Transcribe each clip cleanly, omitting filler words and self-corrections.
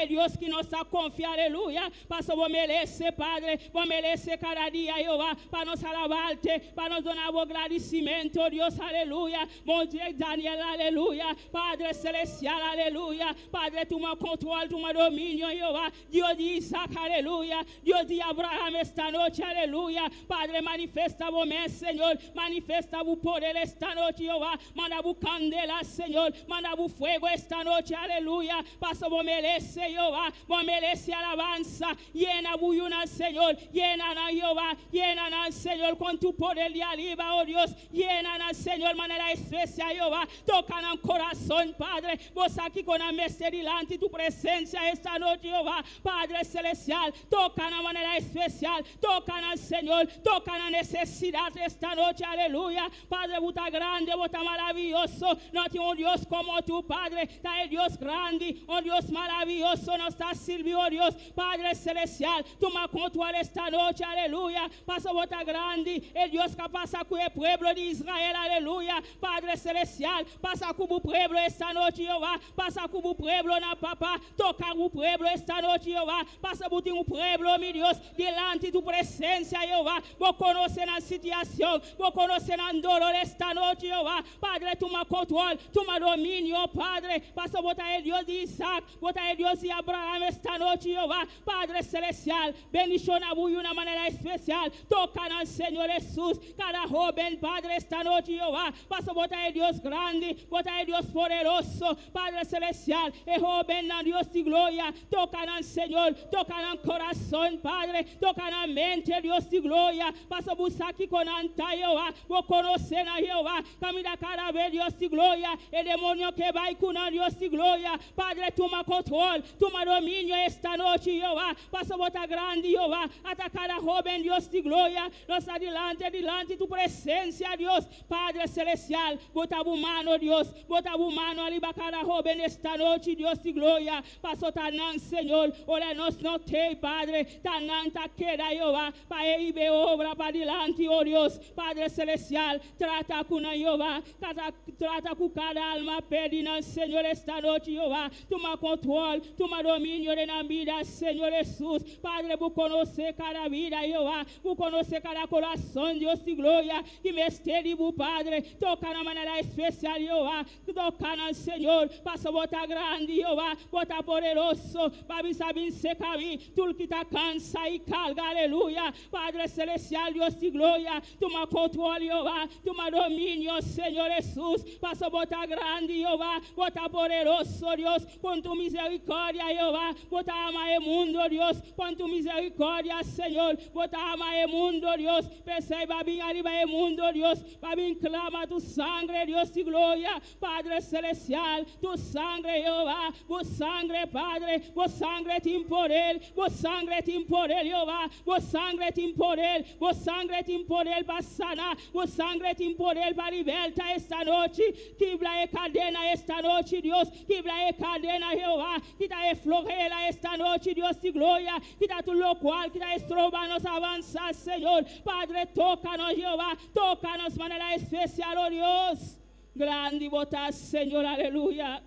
Dios que nos confía, aleluya. Paso vos merece, Padre, vos merece cada día, Jehová, para nos alabarte, para nos donar vos agradecimiento, Dios, aleluya. Mon Dieu, Daniel, aleluya. Padre celestial, aleluya. Padre, tu me control, tu me dominio, Jehová. Dios de Isaac, aleluya. Dios de Abraham esta noche, aleluya. Padre, manifiesta vos, Señor, manifiesta vos poder esta noche, Jehová. Manda vos candela, Señor, manda vos fuego esta noche, aleluya. Paso vos merece, Jehová, vos merece alabanza. Llena buyuna, Señor, llena, Jehová, llena, Señor, con tu poder de arriba, oh Dios, llena, Señor, manera especial, Jehová. Toca en el corazón, Padre, vos aquí con la mesa delante tu presencia esta noche, Jehová, Padre celestial, toca de manera especial, toca en el Señor, toca en la necesidad esta noche, aleluya. Padre, vos estás grande, vos estás maravilloso, no tiene un Dios como tu Padre, está el Dios grande, un Dios maravilloso, no está Silvio, oh Dios, Padre celestial, tú me controlas esta noche, aleluya. Pasa vos estás grande, el Dios que pasa con el pueblo de Israel, aleluya. Padre celestial, pasa con tu pueblo esta noche, Jehová, pasa con tu pueblo, na papá, toca tu pueblo esta noche, Jehová, pasa por tu pueblo, mi Dios, delante de tu presencia, Jehová, vos conoces la situación, vos conoces el dolor esta noche, Jehová, Padre, tú me controlas, tú me dominio, Padre, pasa vos el Dios de Isaac, vos el Dios de Abraham esta noche, Jehová, Padre celestial, bendición a vos de una manera especial, toca al Señor Jesús, cada joven, Padre, esta noche, Jehová, pasa vos el Dios grande, vos el Dios poderoso, Padre celestial, el joven, Dios de gloria, toca al Señor, toca en el corazón, Padre, toca en la mente, Dios de gloria, pasa vos aquí con anta, Jehová, vos conocen a Jehová, camina cada vez, Dios de gloria, el demonio que va y con Dios de gloria, Padre, tú me control, tú me dominio esta noche, Jehová, pasa vos grande, Jehová, hasta cada joven, Dios de gloria, nos adelante, delante tu presencia, Dios, Padre celestial, bota tu mano, Dios, bota tu mano arriba cada joven esta noche, Dios de gloria, paso tanan, Señor, ora nos note, Padre, tanan ta queda, Jehová, para ir ver obra para delante, oh Dios, Padre celestial, trata con Jehová, trata con cada alma perdida, Señor, esta noche, Jehová, tu me control, tu me dominio de la vida, Señor Jesús, Padre, vos conoce cada vida, Jehová, vos conoce cada corazón, Dios de gloria, y me esté vos, Padre, toca de manera especial, Jehová, toca al Señor, pasa bota grande, Jehová, bota poderoso, babi sabin secami, tú que te cansa y carga, aleluya, Padre celestial, Dios de gloria, tú me control, Jehová, tú me dominio, Señor Jesús, pasa bota grande, Jehová, bota poderoso, Dios, con tu misericordia, Jehová, bota ama el mundo, Dios, con tu misericordia, Señor, bota ama el mundo, Dios, perceba bien arriba el mundo, Dios, babín clama tu sangre, Dios de gloria, Padre celestial, tu sangre, Jehová, vos sangre, Padre, vos sangre temporal, vos sangre temporal, Jehová, vos sangre temporal, vos sangre temporal para sanar, vos sangre temporal para libertar esta noche, quebra la cadena esta noche, Dios, quebra la cadena, Jehová, quita la florela esta noche, Dios de gloria, quita tu lo cual, quita estrobanos avanzar, Señor, Padre, tócanos, Jehová, tócanos de manera especial, oh Dios, grande botas, Señor, aleluya,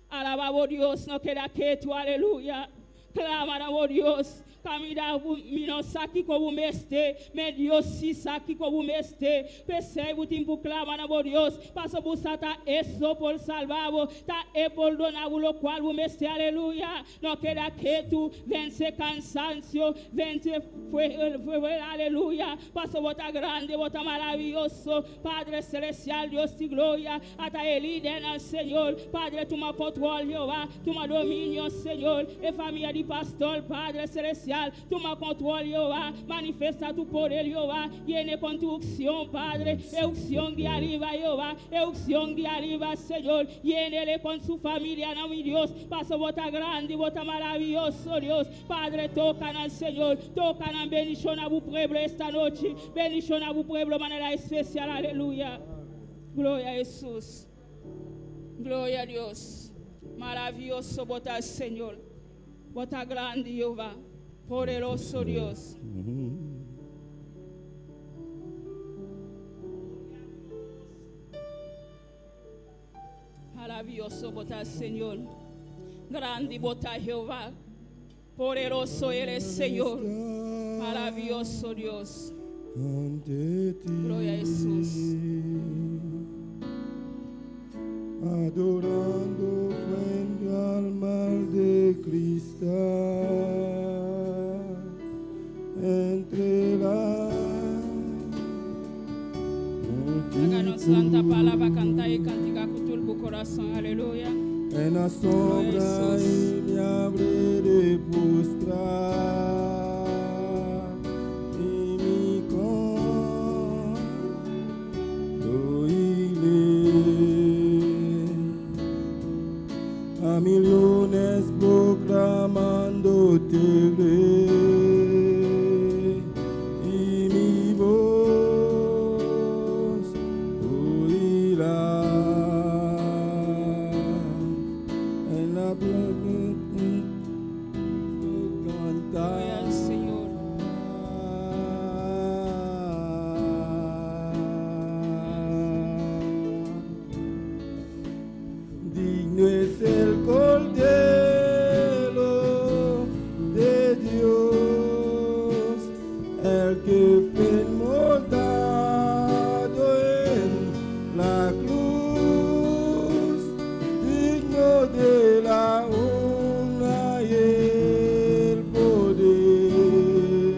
alaba, oh Dios, no queda quieto, aleluya, clama, oh Dios, camina, minos aqui como meste, me Dios si aqui como meste, percebe o tempo clama na Deus, passa buscar eso por salvavo, tá e por donar o qual o meste, aleluia, não queda que tu vence cansancio, vence foi aleluia, passa botar grande, botar maravilhoso, Padre celestial, Deus de glória, até ele dena, Senhor, Padre, tu me controle, Jeová, tu me domínio, Senhor, e família de pastor, Padre celestial, tu me controle, Jeová, manifesta tu poder, Jeová, e com tu unção, Padre, unção de arriba, Jeová, unção de arriba, Senhor, e ele com sua família, não me Deus, passa botar grande, botar maravilhoso, Deus, Padre, toca no Senhor, toca na bendição a pueblo esta noite, bendição a pueblo de maneira especial, aleluia, glória a Jesus, glória a Deus, maravilhoso, botar Senhor, botar grande, Jeová, poderoso Dios. Maravilloso botar Señor. Grande bota Jehová. Poderoso eres, Señor. Maravilloso Dios. Gloria a Jesús. Adorando frente al mar de cristal, entre la Háganos santa palabra, cantar y cantiga con todo el corazón. Aleluya. en la sombra y me habré de postrar y mi canto iré a millones proclamándote y mi voz oirá en la plenitud cantar. Gloria al Señor. Digno es el Cordero de Dios, el que fue inmolado en la cruz, digno de la honra y el poder,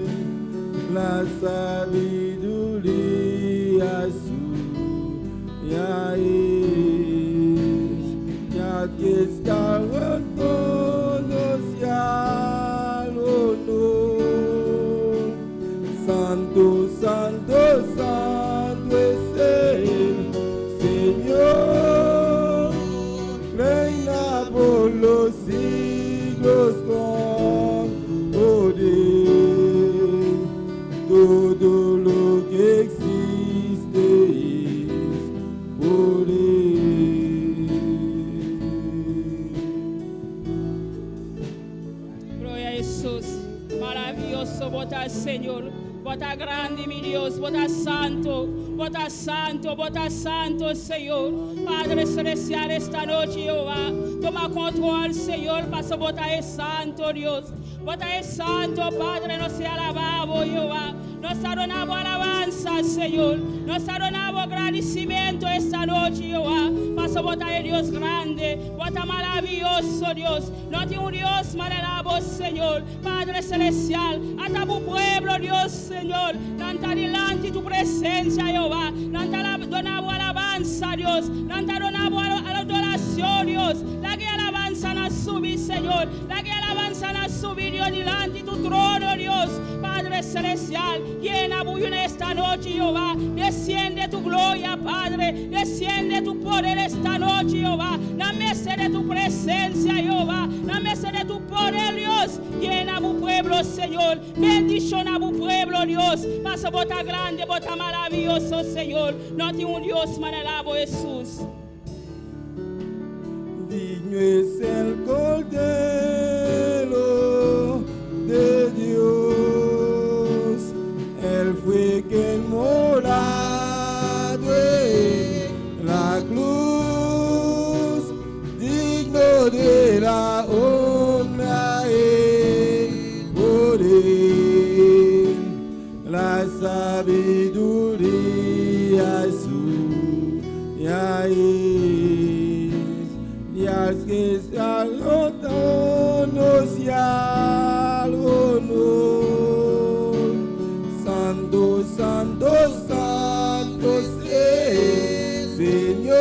la sabiduría suya es, ya que está en todos y al honor. Santo, santo, santo es el Señor, reina por los siglos con poder. Todo lo que existe es por él. Gloria a Jesús. Maravilloso bota Señor. Bota grande, mi Dios. Bota santo. Bota santo, bota santo, Señor. Padre celestial, esta noche, Jehová. Toma control, Señor. Pasa bota es santo, Dios. Bota es santo, Padre. No sea alabado, Jehová. Nos adoramos alabanza, Señor. Nos adoramos agradecimiento esta noche, Jehová. Pasa bota de Dios grande. Bota maravilloso, Dios. No tiene un Dios maravilloso, Señor. Padre celestial. Hasta tu pueblo, Dios, Señor. Nanta delante tu presencia, Jehová. Nanta donamos alabanza, Dios. Nanta donamos adoración, Dios. La que alabanza nos subir, Señor. La que alabanza nos subir, Dios, delante tu trono, Dios. Padre celestial. Llena buena esta noche, Jehová. Desciende tu gloria, Padre. Desciende tu poder esta noche, Jehová. La mesa de tu presencia, Jehová. La mesa de tu poder, Dios. Llena tu pueblo, Señor. Bendición a tu pueblo, Dios. Pasa bota grande, bota maravilloso, Señor. No tiene un Dios maravilloso, Jesús. Digno es el Cordero de Dios, él fue quien morado en la cruz, digno de la honra y poder, la sabiduría suya es, Dios que está los tronos y al honor. Santo, santo, santo es el Señor,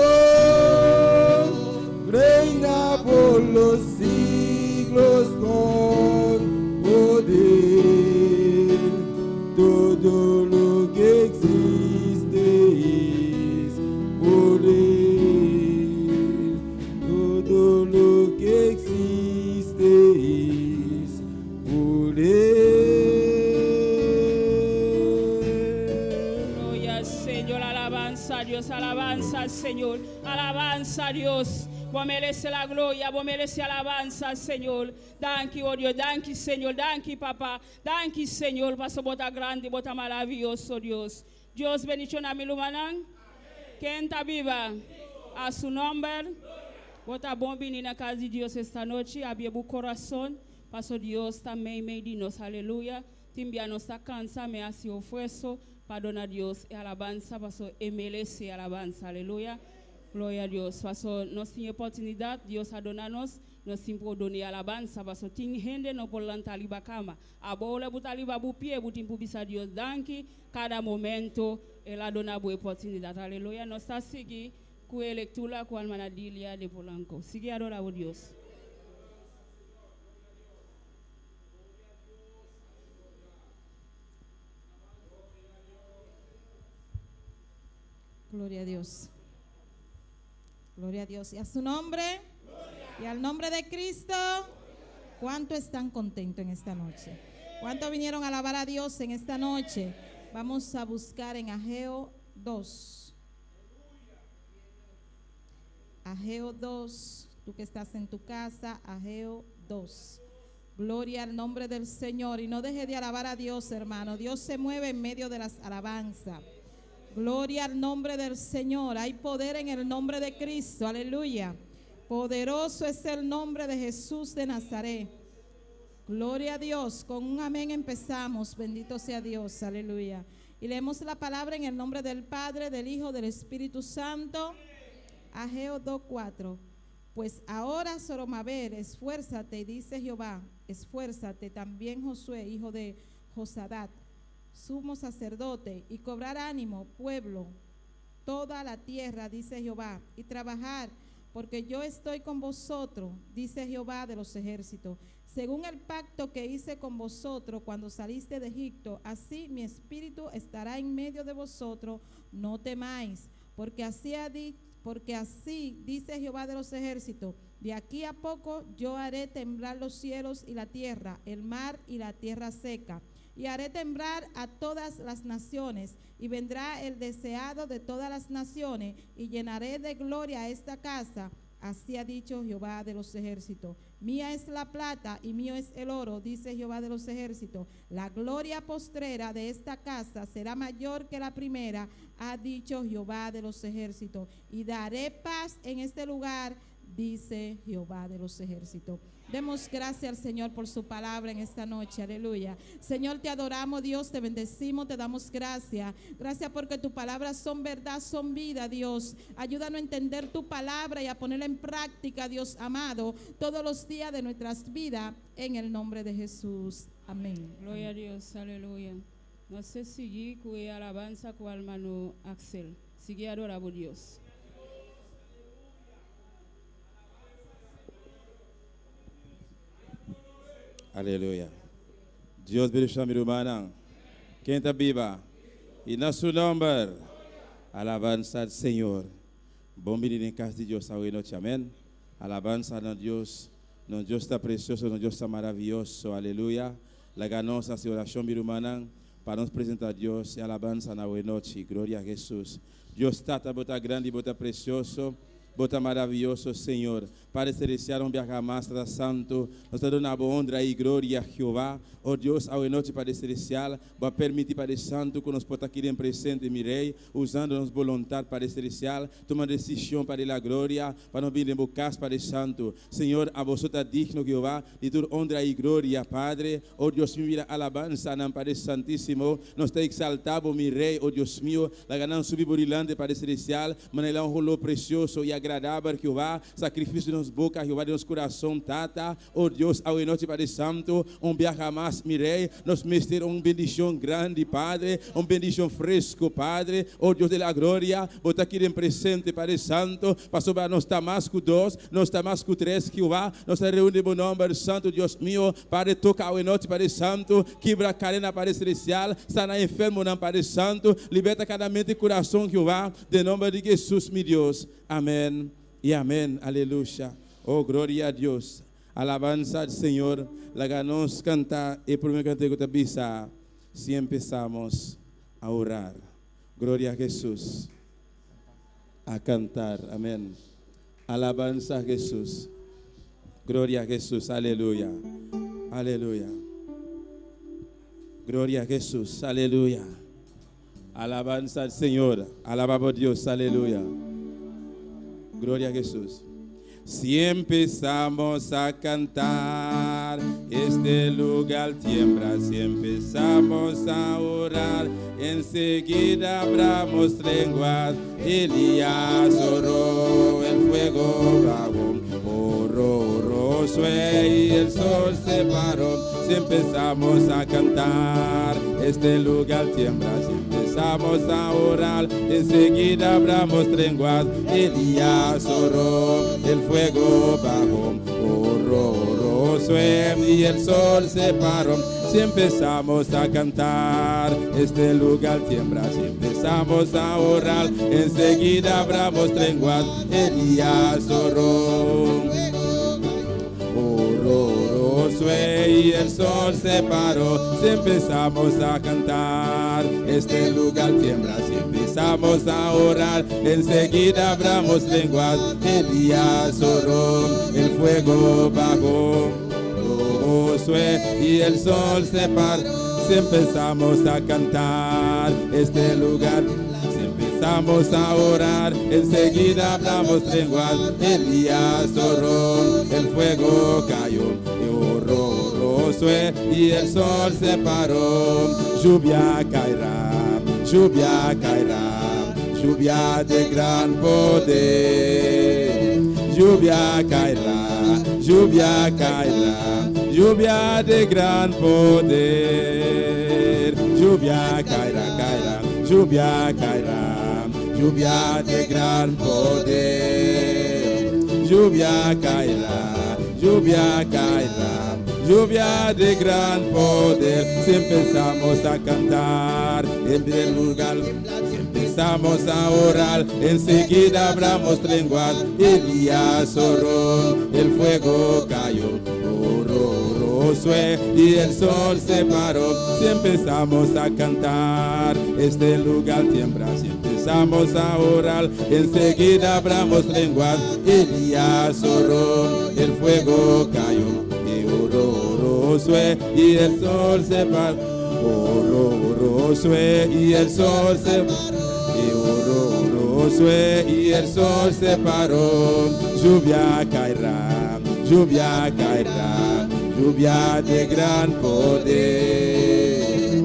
reina por los siglos con poder. Todo lo que existe es por él. Todo lo que existe es por él. Gloria al Señor, alabanza a Dios, alabanza al Señor, alabanza a Dios. Vos mereces la gloria, vos mereces alabanza al Señor. Danke, oh Dios, danke, Señor, danke, papá, danke, Señor, paso bota grande, bota maravilloso, Dios. Dios bendición a mi lumanán. ¿Quién está viva? A su nombre. Bota bom vir na casa de Deus esta noite, abrir o coração, passo Deus também meio de nós, aleluia. Timbia nossa cansa, me assim ofereço, para donar Deus e alabança, passo emelece alabança, aleluia. Glória a Deus. Passo nós temos oportunidade, Deus a donar nós sempre donar alabança, passo tem gente não pode lançar liba cama. A bola buta liba bupie, butim pubisa Deus danke, cada momento ela dona boa oportunidade, aleluia. Nós está seguir com a leitura com a manadilia de Polanco. Sigue a adorar a Deus. Gloria a Dios. Gloria a Dios. Y a su nombre. Gloria. Y al nombre de Cristo. ¿Cuánto están contentos en esta noche? ¿Cuánto vinieron a alabar a Dios en esta noche? Vamos a buscar en Ageo 2. Ageo 2. Tú que estás en tu casa, Ageo 2. Gloria al nombre del Señor. Y no deje de alabar a Dios, hermano. Dios se mueve en medio de las alabanzas. Gloria al nombre del Señor. Hay poder en el nombre de Cristo. Aleluya. Poderoso es el nombre de Jesús de Nazaret. Gloria a Dios. Con un amén empezamos. Bendito sea Dios. Aleluya. Y leemos la palabra en el nombre del Padre, del Hijo, del Espíritu Santo. Ageo 2:4. Pues ahora, Zorobabel, esfuérzate, dice Jehová. Esfuérzate también, Josué, hijo de Josadat, sumo sacerdote, y cobrar ánimo, pueblo, toda la tierra, dice Jehová, y trabajar, porque yo estoy con vosotros, dice Jehová de los ejércitos, según el pacto que hice con vosotros cuando saliste de Egipto, así mi espíritu estará en medio de vosotros, no temáis, porque así dice Jehová de los ejércitos, de aquí a poco yo haré temblar los cielos y la tierra, el mar y la tierra seca, y haré temblar a todas las naciones, y vendrá el deseado de todas las naciones, y llenaré de gloria a esta casa. Así ha dicho Jehová de los ejércitos. Mía es la plata y mío es el oro, dice Jehová de los ejércitos. La gloria postrera de esta casa será mayor que la primera, ha dicho Jehová de los ejércitos. Y daré paz en este lugar, dice Jehová de los ejércitos. Demos gracias al Señor por su palabra en esta noche, aleluya. Señor, te adoramos, Dios, te bendecimos, te damos gracias. Gracias porque tus palabras son verdad, son vida, Dios. Ayúdanos a entender tu palabra y a ponerla en práctica, Dios amado, todos los días de nuestras vidas, en el nombre de Jesús. Amén. Gloria a Dios, aleluya. No sé seguir con la alabanza con el hermano Axel. Sigue a adorar a Dios. Aleluia. Deus bendiga a irmã. Quem está viva? E na seu nome, alabança ao Senhor. Bom menino em casa de Deus, a noite, amém. Alabança a Deus. Não Deus está precioso, não Deus está maravilhoso, aleluia. La nossa oração, minha irmã, para nos apresentar a Deus e alabança na noite. Glória a Jesus. Deus está grande, está precioso. Bota maravilhoso, Senhor. Padre celestial, Biacamastra Santo, nós te damos honra e glória a Jeová. Oh Deus, ao noite, Padre celestial, vai permitir, Padre Santo, que nós possamos aqui em presente, meu Rei, usando nossa vontade, Padre celestial, tomando decisão para a glória, para não vir em bocas, Padre Santo. Senhor, a você está digno, Jeová, de toda honra e glória, Padre. Oh Deus mío, mira alabança, não, Padre Santíssimo. Nós te exaltamos, meu Rei, oh Deus mío, la ganamos subir burilante, Padre celestial, manela um rolo precioso e agradável, Jeová, sacrifício de nos boca, Jeová, de nosso coração, Tata, oh Deus, ao noite, Padre Santo, viaja mais, mirei, nos mestre, bendição grande, Padre, bendição fresco, Padre, oh Deus de la glória, bota aqui em presente, Padre Santo, passou para nós está mais com dois, nós está mais com três, Jeová, nós está reunindo o nome, Santo, Deus meu, Padre, toca ao noite, Padre Santo, quebra a cadena, Padre Celestial, está na enfermo, não, Padre Santo, liberta cada mente e coração, Jeová, de nome de Jesus, meu Deus, amém. Y amén, aleluya. Oh, gloria a Dios. Alabanza al Señor. La ganamos cantar y primer canto que te avisa. Si empezamos a orar. Gloria a Jesús. A cantar, amén. Alabanza a Jesús. Gloria a Jesús, aleluya. Aleluya. Gloria a Jesús, aleluya. Alabanza al Señor. Alabamos a Dios, aleluya. Glória a Jesus. Si empezamos a cantar, este lugar tiembla. Si empezamos a orar, enseguida abramos lenguas. Elías oró, el fuego bajó, oró, y el sol se paró. Si empezamos a cantar, este lugar tiembla. Si empezamos a orar, enseguida abramos lenguas. Elías oró, el fuego bajó, oró, y el sol se paró. Si empezamos a cantar, este lugar tiembla. Si empezamos a orar, enseguida abramos lenguas. Elías oró, y el sol se paró. Si empezamos a cantar, este lugar tiembla. Si empezamos a orar, enseguida abramos lenguas. Elías oró, el fuego bajó, y el sol se paró. Si empezamos a cantar, este lugar, si empezamos a orar, enseguida hablamos lenguas. Elías oró, el fuego cayó, y el sol se paró. Lluvia caerá, lluvia de gran poder. Lluvia caerá, lluvia de gran poder. Lluvia caerá, lluvia de gran poder. Lluvia caerá, lluvia de gran poder. Si empezamos a cantar en el lugar, si empezamos a orar, enseguida abramos lenguas. Elías oró, el fuego cayó, y el sol se paró. Si empezamos a cantar, este lugar tiembla. Si empezamos a orar, enseguida abramos lenguas. Elías oró, el fuego cayó, y el sol se paró. Y el sol se paró. Y el sol se paró. Lluvia caerá, lluvia de gran poder.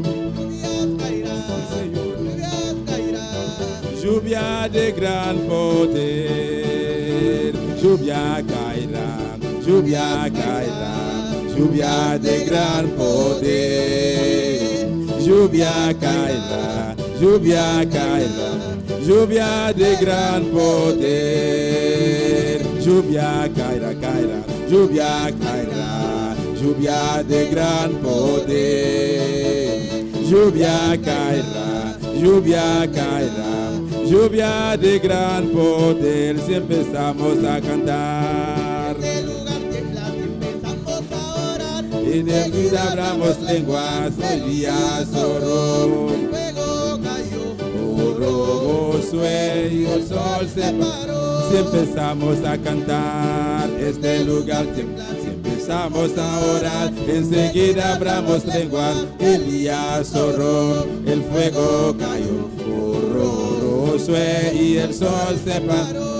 Lluvia de gran poder. Lluvia caerá, lluvia de gran poder. Lluvia caerá, lluvia de gran poder. Lluvia caerá, lluvia de gran poder. Lluvia caerá, lluvia de gran poder. Si empezamos a cantar, y de vida hablamos lenguas. Elías oró, el fuego cayó, y el sol se paró. Si empezamos a cantar, este lugar tiembla. Si empezamos a orar, enseguida abramos lenguas. Elías oró, el fuego cayó, y el sol se paró.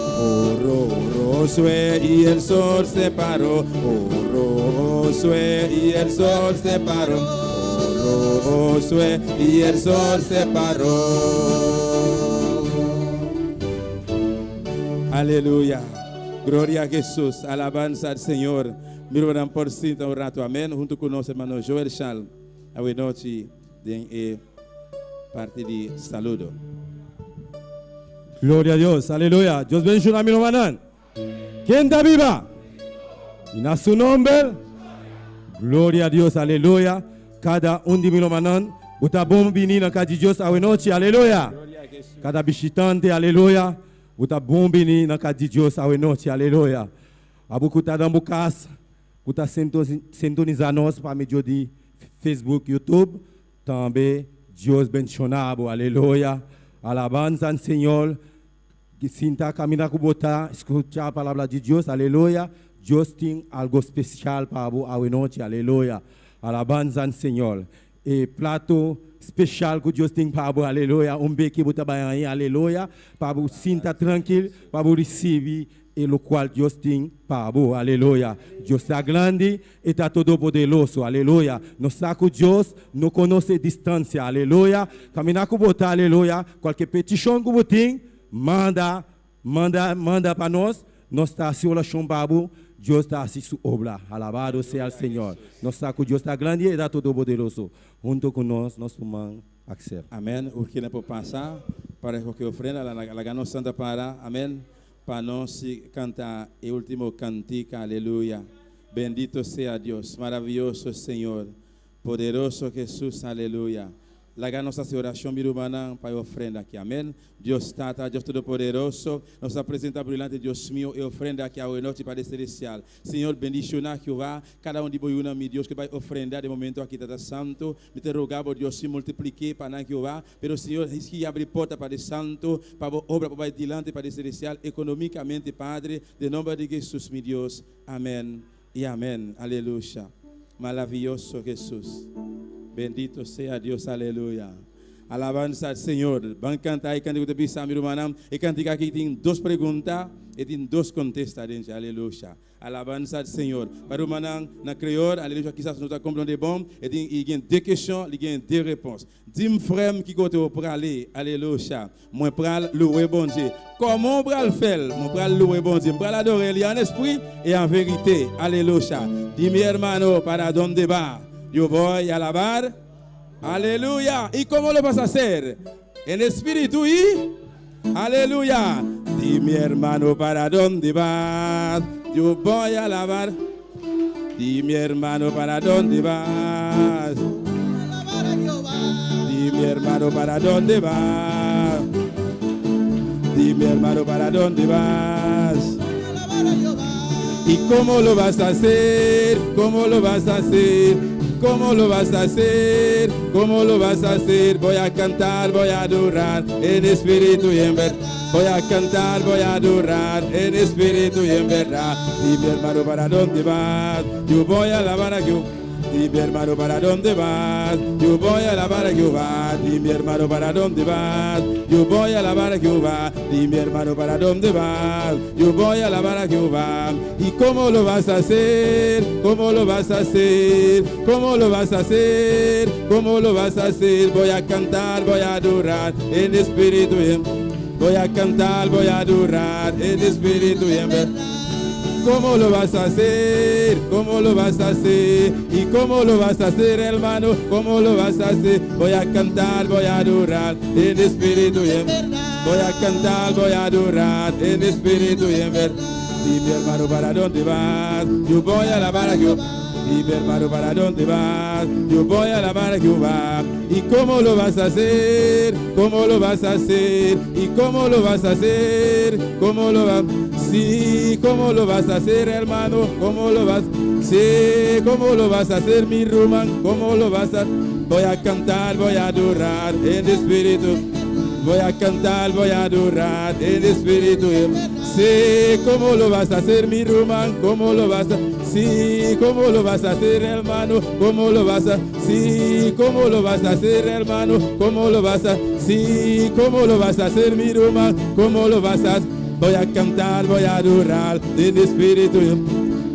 Y el sol se paró. Y el sol se paró. Y el sol se paró. Aleluya. Gloria a Jesús. Alabanza al Señor. Miram por cinta un rato. Amén. Junto con nuestro hermano Joel Charles. A buena noche. De parte de saludo. Gloria a Dios, aleluya. Dios bendiga a mi hermano. ¿Quién está viva? Y a su nombre. Gloria a Dios, aleluya. Cada un de mi hermano, usted bom venir a casa de Dios a noche, aleluya. Cada visitante, aleluya. Usted bom venir a casa de Dios a noche, aleluya. Abu está dando casa, usted sintonizar nós para meio de Facebook, YouTube, também Deus bendicionado, aleluya. Alabanza al Señor. Que sinta caminar com você, escuchar a palavra de Deus, aleluia. Deus tem algo especial para você noite, aleluia. Alabanza al Señor. E prato especial que Deus tem para você, aleluia. Beque você vai aí, aleluia. Para você sinta tranquilo, para você receber e lo cual Dios tiene para vos, aleluya. Dios está grande y está todo poderoso, aleluya. No saco Dios, no conoce distancia, aleluya. Caminar con vos, aleluya. Cualquier petición que vos tiene, manda para nós está sur la chambabo, Dios está así su obra, alabado sea el Señor. Nos saco Dios está grande y está todo poderoso. Junto con nós vamos Axel. Amém. O que não pode passar para que ofrenda la gana santa para. Amém. Para nós cantar o último cantico. Aleluia. Bendito sea Dios. Maravilloso Senhor. Poderoso Jesús. Aleluia. La gana nossa oração birumana para ofrenda aqui. Amém. Deus Tata, Deus Todo-Poderoso, nos apresenta brilhante Deus meu e ofrenda aqui ao noite Padre Celestial. Senhor, bendicionar que vai cada de boiuna mi Deus que vai ofrendar de momento aqui Tata Santo. Me te rogava Deus se multiplique para que vai, pero Senhor, que abre porta Padre Santo para a obra para dilante Padre Celestial economicamente Padre, de nome de Jesus meu Deus. Amém e amém. Aleluia. Maravilhoso Jesus. Bendito sea Dios, aleluya. Alabanza al Señor. Van a cantar y cantar de Samir Manam. Y cantar aquí tiene dos preguntas y tiene dos contestaciones. Aleluya. Alabanza al Señor. Para Manam, na créole, aleluya, quizás nous avons de bon. Et il y a deux questions, il y a deux réponses. Dis-moi, frère, qui côté pour aller, alléluia. Moi, pour louer bon Dieu. Comment pour le faire? Moi, pour louer bon Dieu. Pour l'adorer en esprit et en vérité. Alléluia. Dis-moi, hermano, para donde va? Yo voy a alabar, aleluya. ¿Y cómo lo vas a hacer? En espíritu y, aleluya. Dime hermano, ¿para dónde vas? Yo voy a alabar. Dime hermano, ¿para dónde vas? Dime hermano, ¿para dónde vas? Dime hermano, ¿para dónde vas? ¿Y cómo lo vas a hacer? ¿Cómo lo vas a hacer? ¿Cómo lo vas a hacer? ¿Cómo lo vas a hacer? Voy a cantar, voy a adorar en espíritu y en verdad. Voy a cantar, voy a adorar en espíritu y en verdad. Dime hermano, ¿para dónde vas? Yo voy a alabar a Jehová. Dime hermano, ¿para dónde vas? Yo voy a alabar a Jehová. Dime hermano, ¿para dónde vas? Yo voy a alabar a Jehová. Dime hermano, ¿para dónde vas? Yo voy a alabar a Jehová. ¿Y cómo lo vas a hacer? ¿Cómo lo vas a hacer? ¿Cómo lo vas a hacer? ¿Cómo lo vas a hacer? Voy a cantar, voy a adorar en espíritu y en verdad. Voy a cantar, voy a adorar en espíritu y en verdad. ¿Cómo lo vas a hacer? ¿Cómo lo vas a hacer? ¿Y cómo lo vas a hacer, hermano? ¿Cómo lo vas a hacer? Voy a cantar, voy a adorar en espíritu y en verdad. Voy a cantar, voy a adorar en espíritu y en verdad. Dime hermano, ¿para dónde vas? Yo voy a alabar a Jehová. Dime hermano, ¿para dónde vas? Yo voy a alabar a Jehová. ¿Y cómo lo vas a hacer? ¿Cómo lo vas a hacer? ¿Y cómo lo vas a hacer? ¿Cómo lo vas? Sí, ¿cómo lo vas a hacer, hermano? ¿Cómo lo vas? Sí, ¿cómo lo vas a hacer, mi Román? ¿Cómo lo vas a? Voy a cantar, voy a adorar en espíritu. Voy a cantar, voy a adorar en espíritu. Sí, ¿cómo lo vas a hacer, mi Román? ¿Cómo lo vas a? Sí, ¿cómo lo vas a hacer, hermano? ¿Cómo lo vas a? Sí, ¿cómo lo vas a hacer, hermano? ¿Cómo lo vas a? Sí, ¿cómo lo vas a hacer, mi Román? ¿Cómo lo vas a? Voy a cantar, voy a adorar en espíritu.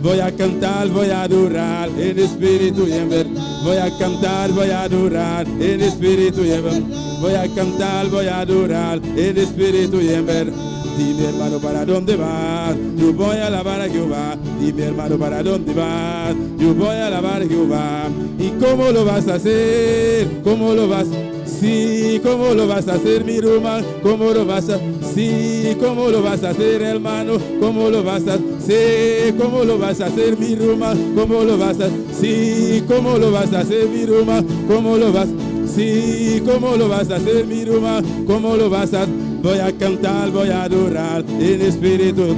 Voy a cantar, voy a adorar en espíritu y en verdad. Voy a cantar, voy a adorar en espíritu y en verdad. Voy a cantar, voy a adorar en espíritu y en verdad. Dime hermano, ¿para dónde vas? Yo voy a alabar a Jehová. Dime hermano, ¿para dónde vas? Yo voy a alabar a Jehová. ¿Y cómo lo vas a hacer? ¿Cómo lo vas? Sí, ¿cómo lo vas a hacer, mi Román? ¿Cómo lo vas a? Sí, ¿cómo lo vas a hacer, hermano? ¿Cómo lo vas a? Sí, ¿cómo lo vas a hacer, mi Román? ¿Cómo lo vas a? Sí, ¿cómo lo vas a hacer, mi Román? ¿Cómo lo vas? Sí, ¿cómo lo vas a hacer, mi Román? ¿Cómo lo vas a? Voy a cantar, voy a adorar en espíritu.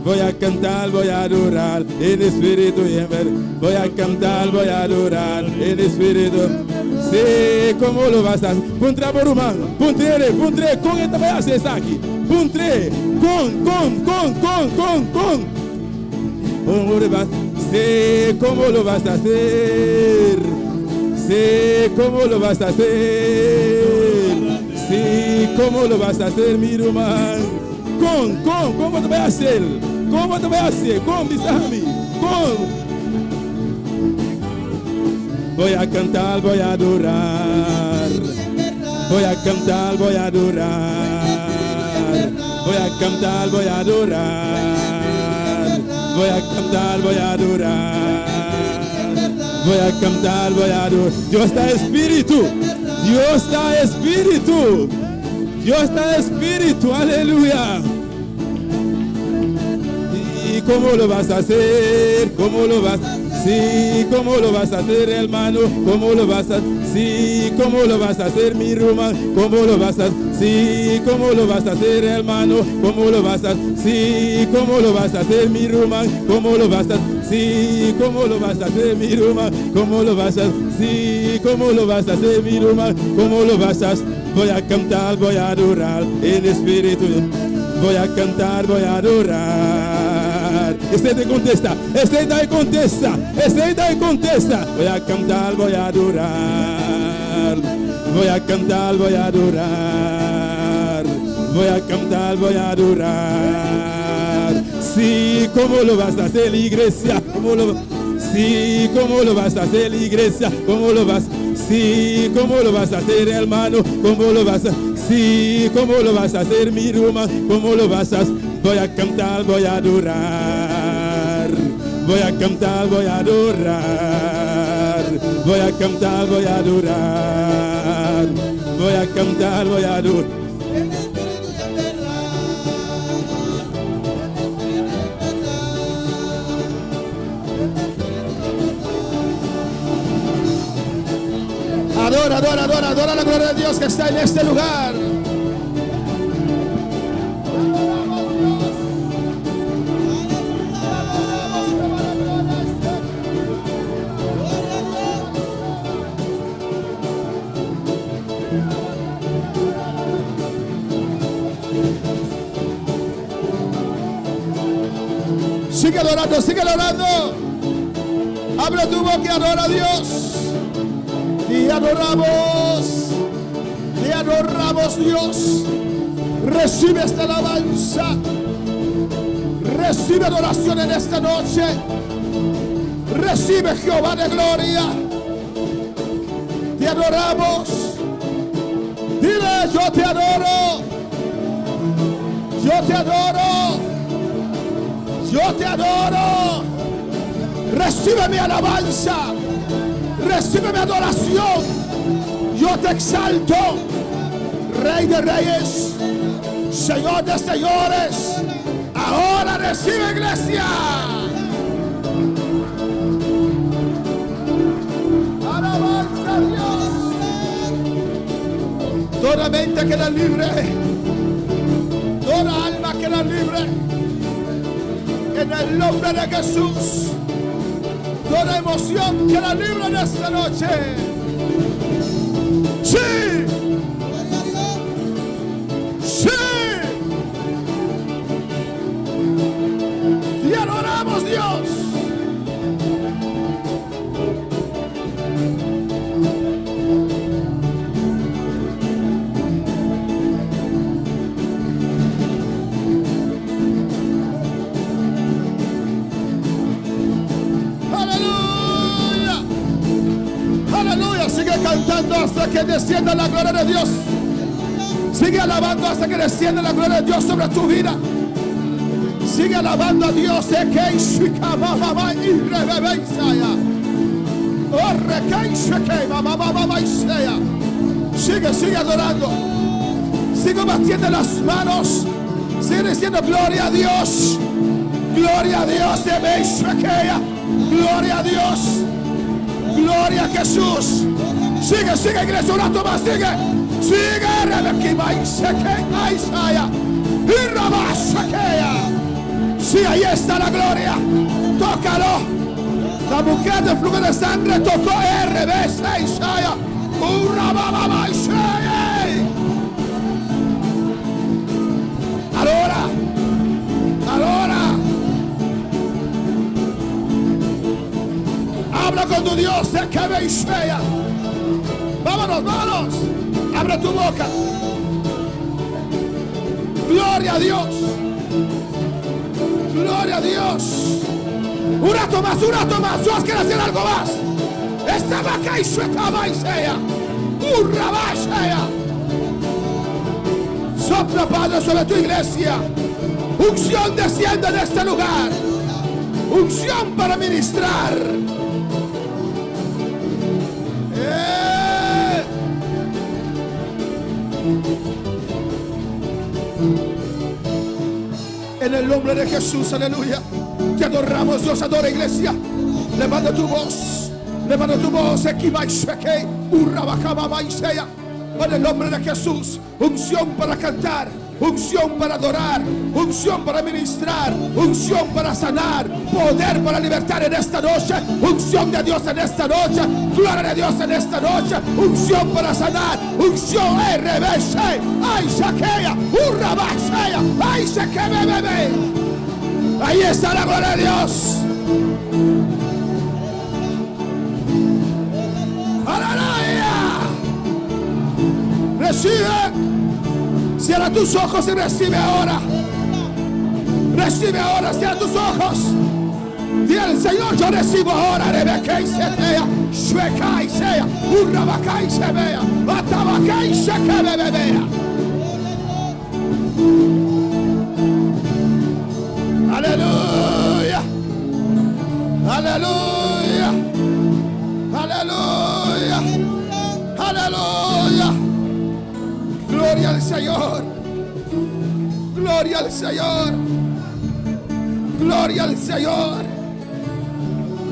Voy a cantar, voy a adorar en espíritu y en verdad. Voy a cantar, voy a adorar en espíritu. Sí, ¿cómo lo vas a hacer? Puntre por humano, puntre, con esta voy a hacer esta aquí. Puntre, con. Sí, ¿cómo lo vas a hacer? Sí, ¿cómo lo vas a hacer? Sí, ¿cómo lo vas a hacer, mi Román? ¿Cómo te voy a hacer? ¿Cómo te voy a hacer? ¿Cómo, Bisami? ¿Cómo? Voy a cantar, voy a adorar. Voy a cantar, voy a adorar. Voy a cantar, voy a adorar. Voy a cantar, voy a adorar. Voy a cantar, voy a adorar. Dios está espíritu. Dios está espíritu. Dios está espíritu. Aleluya. ¿Y cómo lo vas a hacer? ¿Cómo lo vas a hacer? Sí, ¿cómo lo vas a hacer, hermano? ¿Cómo lo vas a hacer? Sí, ¿cómo lo vas a hacer, mi Roma? ¿Cómo lo vas a hacer? Sí, ¿cómo lo vas a hacer, hermano? ¿Cómo lo vas a hacer? Sí, ¿cómo lo vas a hacer, mi Roma? ¿Cómo lo vas a hacer? Sí, ¿cómo lo vas a hacer, mi Roma? ¿Cómo lo vas a hacer? Sí, ¿cómo lo vas a hacer, mi Roma? ¿Cómo lo vas a hacer? Voy a cantar, voy a adorar en espíritu. Voy a cantar, voy a adorar. Este te contesta, este te contesta, este te contesta. Voy a cantar, voy a adorar. Voy a cantar, voy a adorar. Voy a cantar, voy a adorar. Sí, ¿cómo lo vas a hacer, iglesia? ¿Cómo lo Sí, ¿cómo lo vas a hacer, iglesia? ¿Cómo lo vas? Sí, ¿cómo lo vas a hacer, hermano? ¿Cómo lo vas a? Sí, ¿cómo lo vas a hacer, mi Roma? ¿Cómo lo vas a? Voy a cantar, voy a adorar. Voy a cantar, voy a adorar. Voy a cantar, voy a adorar. Voy a cantar, voy a adorar. Adora, adora, adora, adora la gloria de Dios que está en este lugar. Sigue adorando, sigue adorando. Abre tu boca y adora a Dios. Te adoramos Dios. Recibe esta alabanza. Recibe adoración en esta noche. Recibe Jehová de gloria. Te adoramos. Dile, yo te adoro. Yo te adoro. Yo te adoro. Recibe mi alabanza. Recibe mi adoración. Yo te exalto. Rey de reyes. Señor de señores. Ahora recibe, iglesia. Alabanza a Dios. Toda mente queda libre. Toda alma queda libre. En el nombre de Jesús. Toda emoción queda libre en esta noche. Sí. Sí. Te adoramos, Dios. Sigue cantando hasta que descienda la gloria de Dios. Sigue alabando hasta que descienda la gloria de Dios sobre tu vida. Sigue alabando a Dios. Sigue adorando. Sigue batiendo las manos. Sigue diciendo gloria a Dios. Gloria a Dios. Gloria a Dios. Gloria a Jesús. Sigue, sigue, iglesia, un rato más, sigue. Sigue, Rebequima, Isaiah, y Rabasakea. Sí, ahí está la gloria. Tócalo. La mujer de flujo de sangre tocó RBC, Isaiah. Ahora, ahora. Habla con tu Dios, se cabe Isaiah. Vámonos, vámonos. Abre tu boca. Gloria a Dios. Gloria a Dios. Un rato más, un rato más. Dios quiere hacer algo más. Estaba acá y suetaba y sea. Urrabashaya. Sopla, Padre, sobre tu iglesia. Unción desciende en este lugar. Unción para ministrar. En el nombre de Jesús, aleluya. Te adoramos, Dios, adora, iglesia. Levanta tu voz. Levanta tu voz. En el nombre de Jesús. Unción para cantar. Unción para adorar. Unción para ministrar. Unción para sanar. Poder para libertar en esta noche. Unción de Dios en esta noche. Gloria de Dios en esta noche. Unción para sanar. Unción RBC. Ay, saquea. Urrabashaya. Ay, saquea, bebé. Ahí está la gloria de Dios. Aleluya. Recibe. Cierra tus ojos y recibe ahora. Recibe ahora, cierra tus ojos. Dile al Señor, yo recibo ahora. Rebeca y setea, shueca y sea, urrabaca y se vea, atabaca y se que bebea. Aleluya. Aleluya. Aleluya. Aleluya. Gloria al Señor. Gloria al Señor. Gloria al Señor.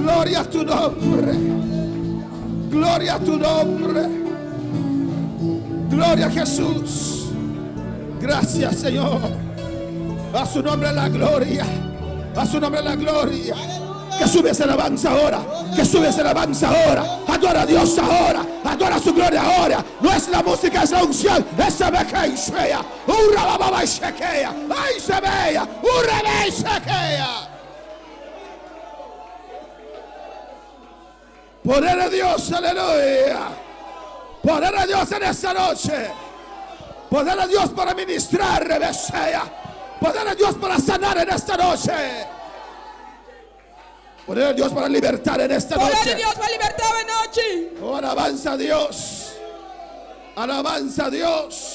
Gloria a tu nombre. Gloria a tu nombre. Gloria a Jesús. Gracias, Señor. A su nombre la gloria. A su nombre la gloria. Que sube esa alabanza ahora. Que sube esa alabanza ahora. Adora a Dios ahora. Adora su gloria ahora. No es la música, es la unción. Esa beca y sea. Urra baba y sequea. Ay se vea. Urra y sequea. Poder de Dios, aleluya. Poder de Dios en esta noche. Poder de Dios para ministrar, rebesea. Poder de Dios para sanar en esta noche. Poder de Dios para libertar en esta noche. Poder de Dios para libertar esta noche. Oh, alabanza a Dios. Alabanza a Dios.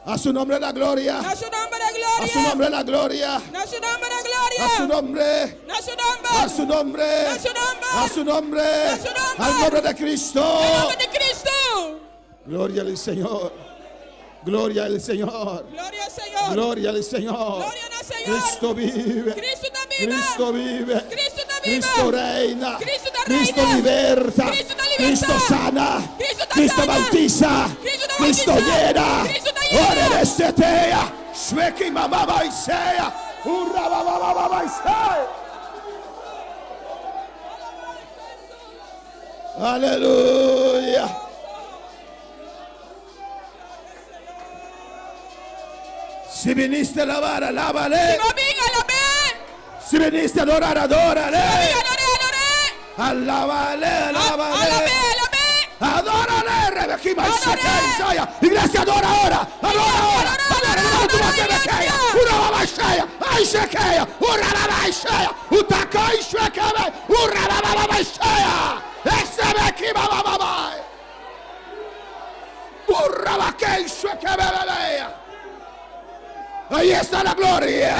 A su nombre la gloria. A su nombre la gloria. A su nombre la gloria. A su nombre la gloria. A su nombre. A su nombre. A su nombre. A su nombre. A su nombre. A su nombre. Al nombre de Cristo. En nombre de Cristo. Gloria al Señor. Gloria al Señor. Gloria al Señor. Gloria al Señor. Gloria al Señor. Cristo vive. Cristo está vivo. Cristo vive. Cristo está vivo. Cristo reina. Cristo está Cristo reina. liberta. Cristo está liberta. Cristo sana. Cristo está Cristo sana. bautiza. Cristo está Cristo bautiza. llena. Cristo está llena. Ore de setea. Shweki mamá y sea. Urra babá y sea. Aleluya. Si viniste a alabar, alábale. Si viniste a adorar, adórale. Alábale, alábale. Adórale, Rebeca y Isaya. Iglesia, adora ahora. Adora ahora. Adora tu voz, Rebeca. Una baba Isaya. Ay, Shekeya. Una baba Isaya. Utaka Isaya. Una baba Isaya. Ese Becky baba baba. Una baba Isaya. Ahí está la gloria.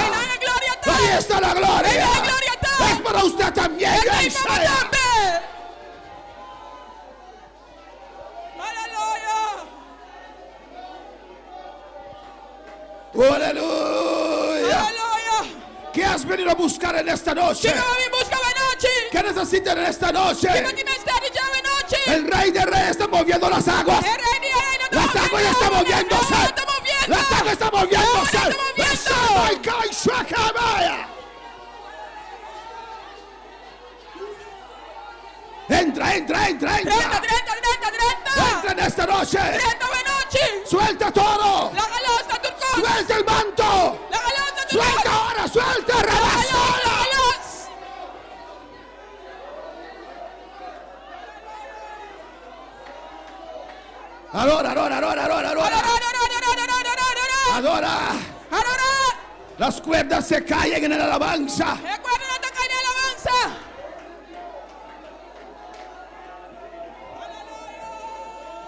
Ahí está la gloria. Es para usted también. Aleluya. ¿Qué has venido a buscar en esta noche? ¿Qué necesitan en esta noche? El Rey de Reyes está moviendo las aguas. Las aguas están moviéndose. Las aguas están moviéndose. Entra. Entra en esta noche. Suelta todo. Suelta el manto. Suelta ahora. Suelta. Adora. Las cuerdas se caen en la alabanza. E cuerda non toccare in alabanza.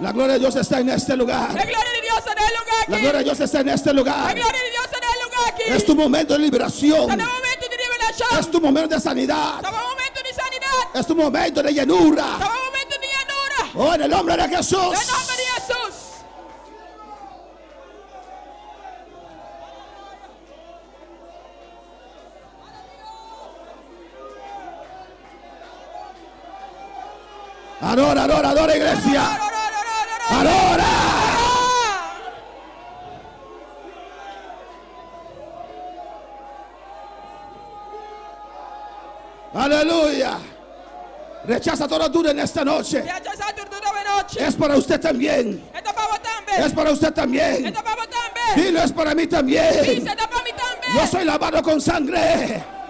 La gloria de Dios está en este lugar. La gloria di Dio sta nel lugar La aquí. gloria de Dios está en este La lugar. gloria di Dio sta nel lugar aquí. Es tu momento de liberación. Sta nel momento di rivelazione. Es tu momento de sanidad. Sta nel momento di sanità. Es tu momento de llenura. Sta nel momento di llenura. Oh, en el nombre de Jesús. Nel nome di Gesù. Adora, adora, adora, iglesia. Adora. Aleluya. Rechaza toda duda en esta noche. Viaggia santo tutto veloce. Es para usted también. E da pavo tambe. Es para usted E también. da pavo tambe. Dilo, es para mí Sì, también. se da pavo tambe. Yo soy lavado con sangre.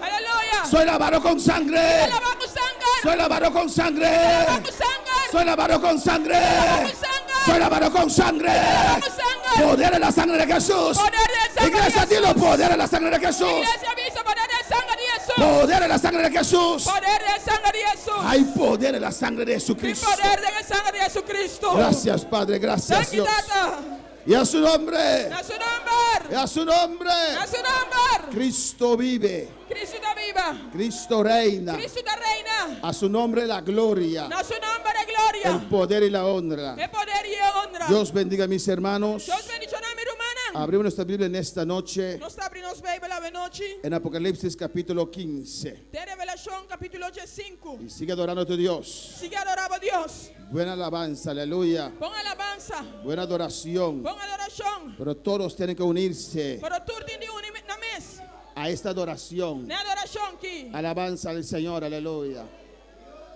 Alleluia. Soy lavado con sangre. Lavamo sangue. Soy lavado con sangre. Lavamo sangue. Soy lavado con sangre. Lavamo sangue. Soy lavado con sangre. Lavamo sangue. Poder en la sangre de Jesús. Poder del sangue Iglesia, di dilo, Gesù. poder en la sangre de Jesús. Iglesia avvisa poder del sangue di Gesù. Poder en la sangre de Jesús. Poder del sangue di Gesù. Hay poder en la sangre de Il Jesucristo. poder del sangue di Gesù Cristo. Gracias, Padre, gracias, Thank you, Dios. Tata. Y a su nombre, Nel suo nome. y a su nombre, Nel suo nome. Cristo vive, Cristo da viva. Cristo reina. Cristo da reina. A su nombre la gloria, Nel suo nome la gloria. el poder y la honra. E potere e honra. Dios bendiga a mis hermanos. Dios bendice nami rumana. Abrimos nuestra Biblia en esta noche Non sta aprendo Bibbia veloci. en Apocalipsis capítulo 15. De Revelación capítulo 5. Y sigue adorando a tu Dios. Sigue adorando a Dios. Buena alabanza, aleluya. Pon alabanza. Buena adoración. Pon adoración. Pero todos tienen que unirse Pero tutti di una mes. a esta adoración. Ne adoración qui. Alabanza al Señor, aleluya.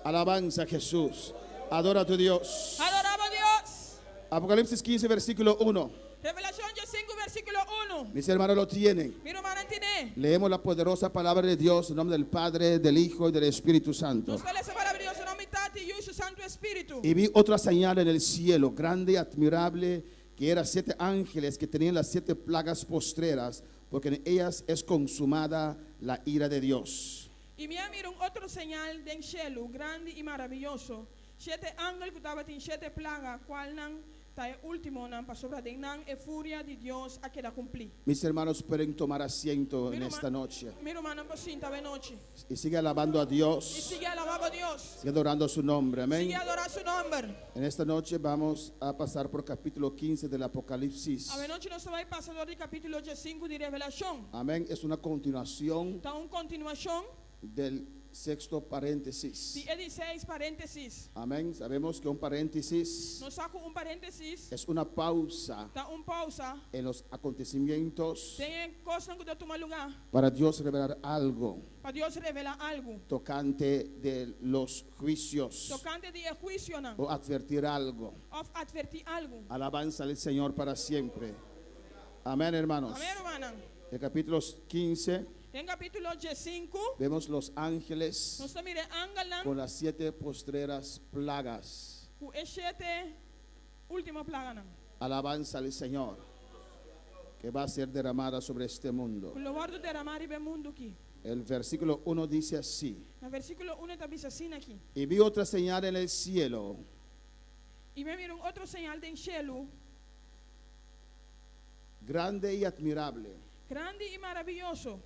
Alabanza a Jesús. Adora a tu Dios. Adoraba a Dios. Apocalipsis 15, versículo 1. Revelación 5 versículo 1. Mis hermanos lo tienen. Mi hermana tiene. Leemos la poderosa palabra de Dios en nombre del Padre, del Hijo y del Espíritu Santo. Nos fai la palabra di Dio, nome Tati, Io e Santo Espíritu. Y vi otra señal en el cielo, grande y admirable, que eran 7 ángeles que tenían las 7 plagas postreras, porque en ellas es consumada la ira de Dios. E mi miro un otro señal del cielo, grande y maravilloso. 7 ángeles que estaban en 7 plagas, cual nan ta e último nan pa sopra de nan e furia di Dios a que la cumplí. Mis hermanos pueden tomar asiento en esta noche Mi hermana pasinta venoci. y sigue alabando a Y Dios, sigue alabando a Dios. sigue adorando su nombre, amén. Sigue adorar su nombre. En esta noche vamos a pasar por capítulo 15 del Apocalipsis. A venoci non vai passando di capitolo 5 di Revelación. Amén, es una continuación Da un continuación del sexto paréntesis. di 6 paréntesis. Amén, sabemos que un paréntesis Non saco un paréntesis. es una pausa Da un pausa. en los acontecimientos Tem coisa que toma lugar. para Dios revelar algo Para Dios revela algo. tocante de los juicios Tocante de juicio nan. o advertir algo. Of advertir algo. Alabanza al Señor para siempre. Amén, hermanos. Amén, hermana. En capítulo 15 En capítulo 5, vemos los ángeles nós mire angalan con las 7 postreras plagas. ku eshete última plaga nan. Alabanza al Señor que va a ser derramada sobre este mundo. Ku lovardo derramare be mundo aqui. El versículo 1 dice así: Na versículo 1 está bisa assim aqui. y vi otra señal en el cielo, E me mira outro señal del cielo, grande y admirable, grande e maravilhoso,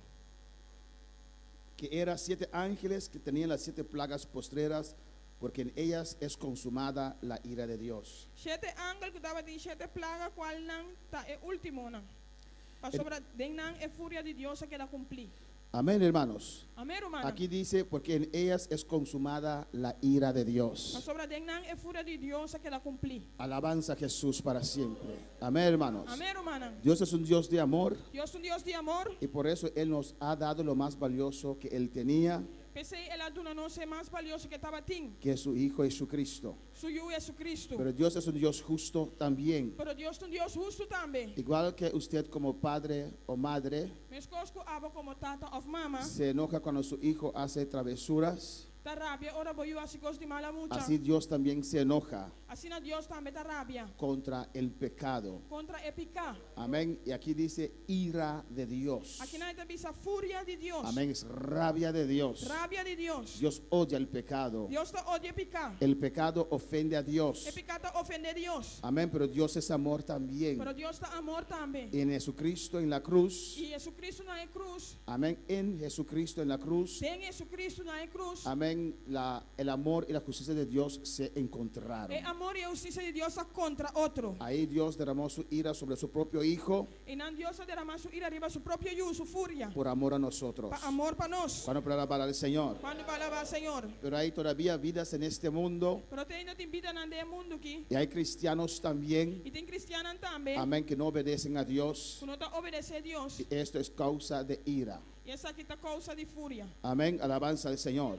que era 7 ángeles que tenían las 7 plagas postreras, porque en ellas es consumada la ira de Dios. 7 ángel que estava de 7 plaga qual nan ta e último nan. Pa sobra den nan e furia de Dios que la cumpli. Amén, hermanos. Amén, hermano. Aquí dice, porque en ellas es consumada la ira de Pa Dios. sobra den nan e furia de Dios que la cumpli. Alabanza a Jesús para siempre. Amén, hermanos. Amén, hermana. Dios es un Dios de amor Dios es un Dios de amor. y por eso Él nos ha dado lo más valioso que Él tenía, Pensei el aduna não ser mais valioso que estava tim. que es su Hijo Jesucristo. Suyo Jesucristo. Pero Dios es un Dios justo también. Pero Dios es un Dios justo também. Igual que usted como padre o madre Meus cosco aba como tata of mama. se enoja cuando su hijo hace travesuras, Ta rabia ora boyu asikos di mala mucha. así Dios también se enoja Assim na Deus também tá rabia contra el pecado. contra o pecado. Amén. Y aquí dice ira de Dios. Aqui nós temos a fúria de Deus. Amén. Es rabia de Dios. Rabia de Deus. Dios odia el pecado. Deus tá odia o pecado. El pecado ofende a Dios. O pecado tá ofende Deus. Amén. Pero Dios es amor también. Pero Deus tá amor também. En Jesucristo en la cruz. E Jesus Cristo na cruz. Amén. En Jesucristo en la cruz. Tem Jesus Cristo na cruz. Amén. El amor y la justicia de Dios se encontraron. E amor e justiça de Deus contra outro. Ahí Dios derramó su ira sobre su propio Hijo E não Deus derramar sua ira arriba seu próprio juízo, sua fúria. por amor a nosotros. Amor para nós. Cuando para alabar al Señor. Quando vai lavar Senhor. Pero hay todavía vidas en este mundo Pero tem ainda tem vida neste mundo aqui. y hay cristianos también, E tem cristianos também. amén, que no obedecen a Dios. Que não está obedecendo a Deus. Y esto es causa de ira. E essa aqui está causa de fúria. Amén, alabanza al Señor.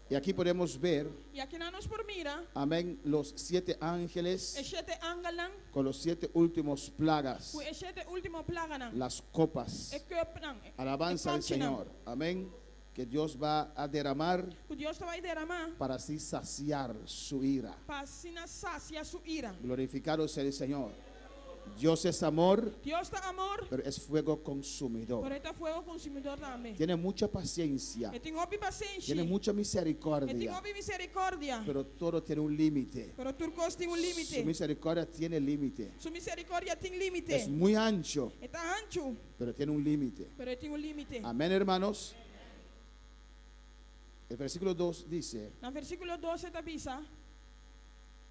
Y aquí podemos ver, E aqui nós nos por mira. amén, los 7 ángeles E sete ángeles. con los 7 últimos plagas, Com e sete último plaga não. las copas. E cup não. Alabanza al Señor. Amén. Que Dios va a derramar Que Deus vai derramar. para así saciar su ira. Para assim saciar sua ira. Glorificado sea el Señor. Dios es amor, Deus está amor. pero es fuego consumidor. Pero está fuego consumidor também. Tiene mucha paciencia, E tem hobby paciência. tiene mucha E tem misericordia, hobby misericórdia. pero todo tiene un límite. Pero tu costa tem Su limite. misericordia tiene límite. Sua misericórdia tem limite. Es muy ancho, Está ancho. pero tiene un límite. Pero tem limite. Amén, hermanos. El versículo 2 dice, No versículo 12 da Bisa,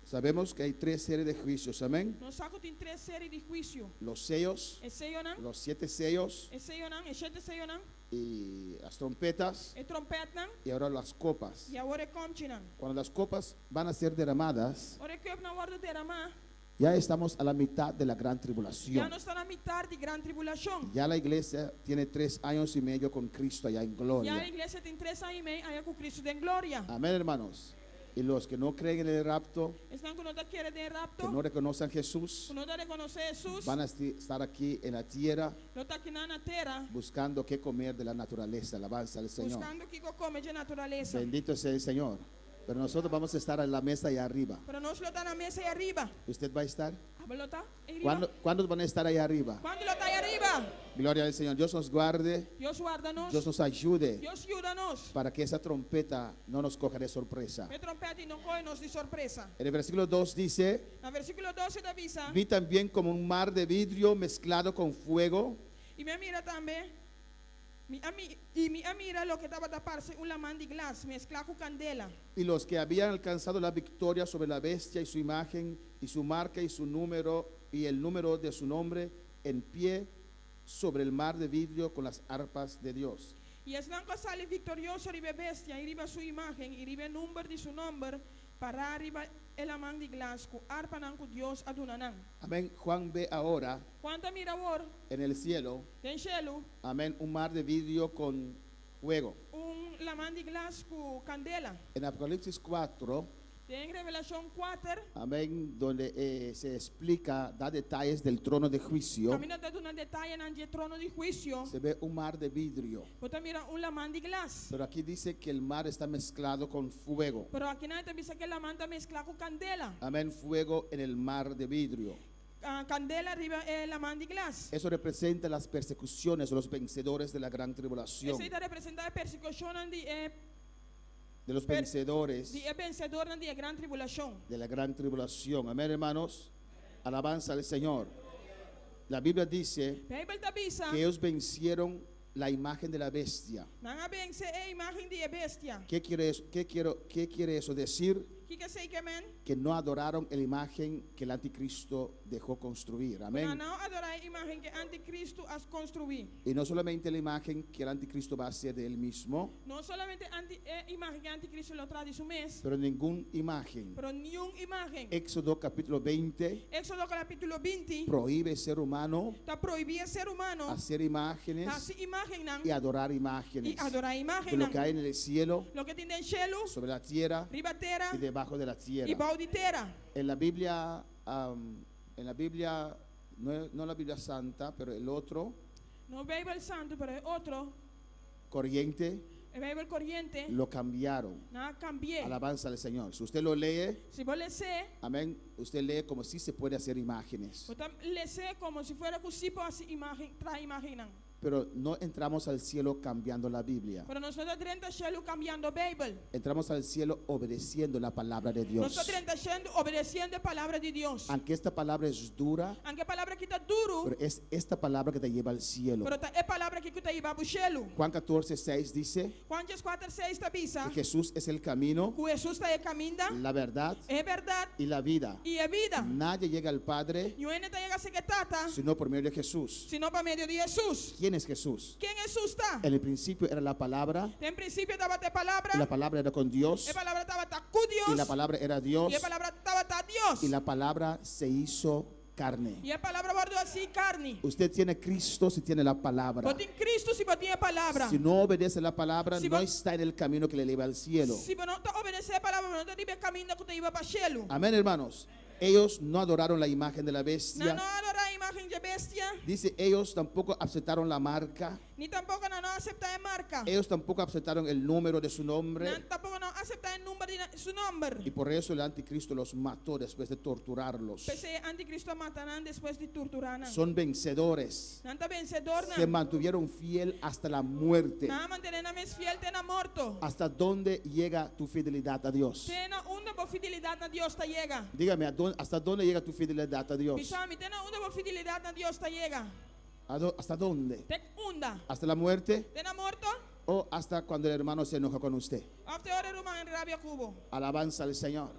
sabemos que hay 3 series de juicios. Amén. no saco tem 3 séries de juízo. Los sellos, E sello não, los 7 sellos e sello não, e sete sello não, y las trompetas e trompeta não, y ahora las copas. e agora é conche não. Cuando las copas van a ser derramadas, Ora que na hora de derramar, ya estamos a la mitad de la gran já tribulación. não está na metade de grande tribulação. Ya la iglesia tiene 3 años y medio con Cristo allá en E a gloria. igreja tem 3 anos e meio aí com Cristo em glória. Amén, hermanos. Y los que no creen en el rapto, Estão que não está querendo de que rapto, no reconocen a Jesús, que não está reconhecer Jesus, van a estar aquí en la tierra não está aqui na terra, buscando qué comer de la naturaleza. Alabanza al Señor. buscando que come de natureza. Bendito sea el Señor. Pero nosotros vamos a estar en la mesa allá arriba. Pero nós lo está na mesa aí arriba. ¿Usted va a estar? Lo está aí arriba. ¿Cuándo van a estar allá arriba? Quando lo está aí arriba, Gloria al Señor. Dios nos guarde, Deus guarda-nos, Dios nos ayude Deus ajuda-nos. para que esa trompeta no nos coja de sorpresa. Que trompeta e não corre-nos de surpresa. En el versículo 2 dice, No versículo 12 da Bisa, vi también como un mar de vidrio mezclado con fuego, e me mira também, me mira lo que estava da parte uma mão de glas mezclado com candela. y los que habían alcanzado la victoria sobre la bestia y su imagen y su marca y su número y el número de su nombre en pie sobre el mar de vidrio con las arpas de Dios. E es não que sale vitorioso ribe bestia, e ribe sua imagem, e ribe número de seu nome, para arriba a mão de glas, com arpa não com Deus adunanang. Amén. Juan ve ahora Quanta mira agora, en el cielo, tem cielo, amén, un mar de vidrio con fuego. la mão de glas com candela. En Apocalipsis 4, Tem Revelação 4, amén, donde se explica, da detalles del trono de juicio, caminho de um detalhe no trono de juízo, se ve un mar de vidrio. você mira la mão de glas. Pero aquí dice que el mar está mezclado con fuego. Pero aqui não tem visto que la mão está mezclada com candela. Amén, fuego en el mar de vidrio. Candela arriba la mão de glas. Eso representa las persecuciones de los vencedores de la gran tribulación. Essa representa a persecução De los vencedores de vencedor de grande tribulação. de la gran tribulación. Amén, hermanos. Alabanza al Señor. La Biblia dice A Bíblia avisa, que ellos vencieron la imagen de la bestia. não vence a imagem de bestia. ¿Qué quiere eso? ¿Qué quiere eso decir? Que sei que men? Que no adoraron la imagen que el anticristo dejó construir. Amén. Não adorar a imagem que anticristo as construir. Y no solamente la imagen que el anticristo va a hacer de él mismo, Não somente imagem que anticristo lo traz su mês, pero ninguna imagen. pero nenhuma imagem. Éxodo capítulo 20 Éxodo capítulo 20 prohíbe al ser humano está proibido ser humano hacer imágenes fazer imagem não y adorar e imágenes adorar a de imagem lo não. que hay en el cielo, Lo que tem no cielo, sobre la tierra riba terra y debajo de la e tierra. baixo de terra. En la Biblia, no la Biblia Santa, pero el otro, No Bíblia Santo, pero é outro. corriente, El Bible corriente. lo cambiaron. Nada cambié. Alabanza al Señor. Si usted lo lee, Si vos le sé, amén, usted lee como si se puede hacer imágenes. vos le sé como si fuera que sí así imaginan. Pero no entramos al cielo cambiando la Biblia. Pero nosotros tenemos que cambiando Bible. Entramos al cielo obedeciendo la palabra de Dios. Nosotros tenemos obedeciendo la palabra de Dios. Aunque esta palabra es dura, Aunque palabra que está duro, pero es esta palabra que te lleva al cielo. pero es palabra que está iba a cielo. Juan 14:6 dice Juan 4:6 está bisa. que Jesús es el camino, Que Jesús está caminando. la verdad Es verdad y la vida. y es vida. Nadie llega al Padre Y no llega a ser que tata, sino por medio de Jesús. sino por medio de Jesús. ¿Quién es Jesús? ¿Quién Jesús está? En el principio era la palabra, En principio estaba de palabra. y la palabra era con Dios, La palabra estaba con Dios. y la palabra era Dios, Y la palabra estaba Dios. y la palabra se hizo carne. Y la palabra guardó así carne. Usted tiene Cristo si tiene la palabra. Vos tienes Cristo si vos tienes palabra. Si no obedece la palabra, Si no vos- está en el camino que le lleva al cielo. Si vos no te obedeces la palabra, vos no te ibas camino que te iba para el cielo. Amén, hermanos. Ellos no adoraron la imagen de la No, bestia. no adorar imagen de bestia. Dice, ellos tampoco aceptaron la marca. Ni tampoco no aceptar marca. Ellos tampoco aceptaron el número de su nombre. Tampoco no aceptar el nombre de su nombre. Y por eso el anticristo los mató después de torturarlos. Pese anticristo matarán después de torturar. Son vencedores. Nanta vencedor. Se mantuvieron fiel hasta la muerte. Nada mantenerme fiel, tena muerto. ¿Hasta dónde llega tu fidelidad a Dios? Tena una por fidelidad a Dios te llega. Dígame, ¿hasta dónde llega tu fidelidad a Dios? Pisami, tena una por fidelidad a Dios te llega. ¿Hasta dónde? Te hunda. ¿Hasta la muerte? Tena muerto. ¿O hasta cuando el hermano se enoja con usted? After hora rumah en rabia cubo. Alabanza al Señor.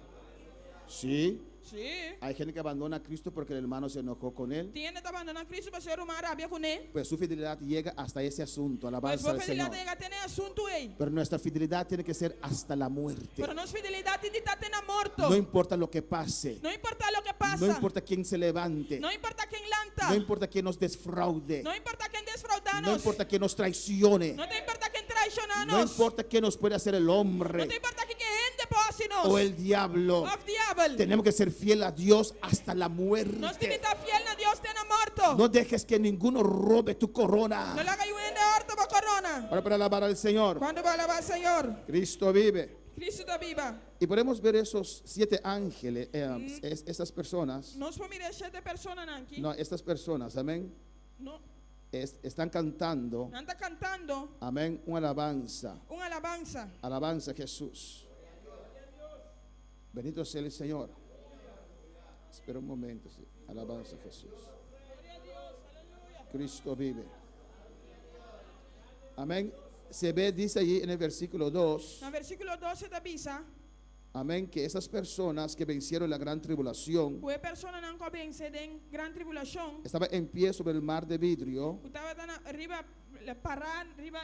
Sí, Sí. hay gente que abandona a Cristo porque el hermano se enojó con él. Tiene que abandonar a Cristo para ser rumah rabia con él. Pues su fidelidad llega hasta ese asunto. Pues Alabanza por al fidelidad Señor. llega a tener asunto ahí. Pero nuestra fidelidad tiene que ser hasta la muerte. Pero no es fidelidad y está tener muerto. No importa lo que pase. No importa lo que pasa. No importa quién se levante. No importa quién lanta. No importa quién nos desfraude. No importa quién desfraudanos. No importa quién nos traicione. No te importa quién traicionanos. No importa quién nos puede hacer el No hombre te importa quién gente pasinos. o el diablo. Of diablo. Tenemos que ser fiel a Dios hasta la muerte. No tiene que estar fiel a Dios, tiene muerto. No dejes que ninguno robe tu corona. No le haga de harto por corona. Ahora para alabar al Señor. ¿Cuándo va a alabar al Señor? Cristo vive. Cristo está viva. Y podemos ver esos 7 ángeles, esas personas. No somos de 7 personas aquí. No, estas personas, amén. No. Están cantando, Anda cantando amén, una alabanza. una alabanza. Alabanza a Jesús. Bendito sea el Señor. Espera un momento, sí. Alabanza a Jesús. Cristo vive. Amén. Se ve, dice allí en el versículo 2, En el versículo 12 te avisa, amén, que esas personas que vencieron la gran tribulación que personas no han vencido en gran tribulación, estaban en pie sobre el mar de vidrio estaba arriba, parar arriba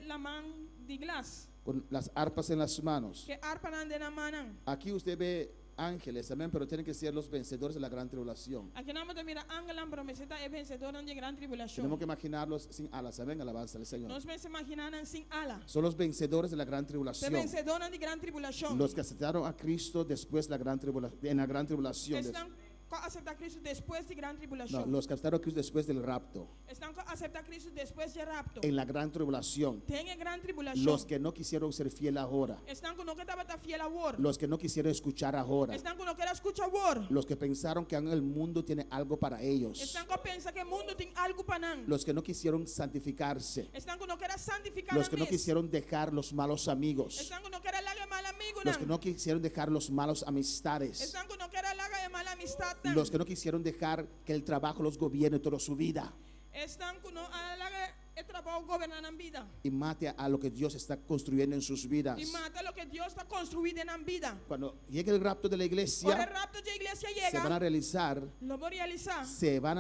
la mano de glass, con las arpas en las manos. que arpan de la mano. Aquí usted ve ángeles, amén, pero tienen que ser los vencedores de la gran tribulación. Aquí no me mira ángel promeseta es vencedor de gran tribulación. Tenemos que imaginarlos sin alas, amén, alabanza al Señor. Nos me imaginan sin ala. Son los vencedores de la gran Se tribulación. vencedor de gran tribulación. Los que aceptaron a Cristo después de la gran en la gran tribulación. Están con aceptar a Cristo después de gran No, tribulación. los que aceptaron a Cristo después del rapto. Están con aceptar a Cristo después del rapto. En la gran tribulación. Tienen gran tribulación. Los que no quisieron ser fiel ahora. Están con no que estaba fiel a war. Los que no quisieron escuchar ahora. Están con no que era escucha war. Los que pensaron que el mundo tiene algo para ellos. Están con pensa que el mundo tiene algo para nan. Los que no quisieron santificarse. Están con no que era santificar Los que no quisieron dejar los malos amigos. Están con no que era laga de mal amigo Los que nan. no quisieron dejar los malos amistades. Están con no que era laga de mala amistad nan. Los que no quisieron dejar que el trabajo los gobierne toda su vida. Están con no laga el trabajo gobernar en vida. Y mate a lo que Dios está construyendo en sus vidas. Y mata lo que Dios está construyendo en la vida. Cuando llegue el rapto de la Ahora el iglesia, rapto de iglesia se van a llega. realizar, Lo voy a realizar.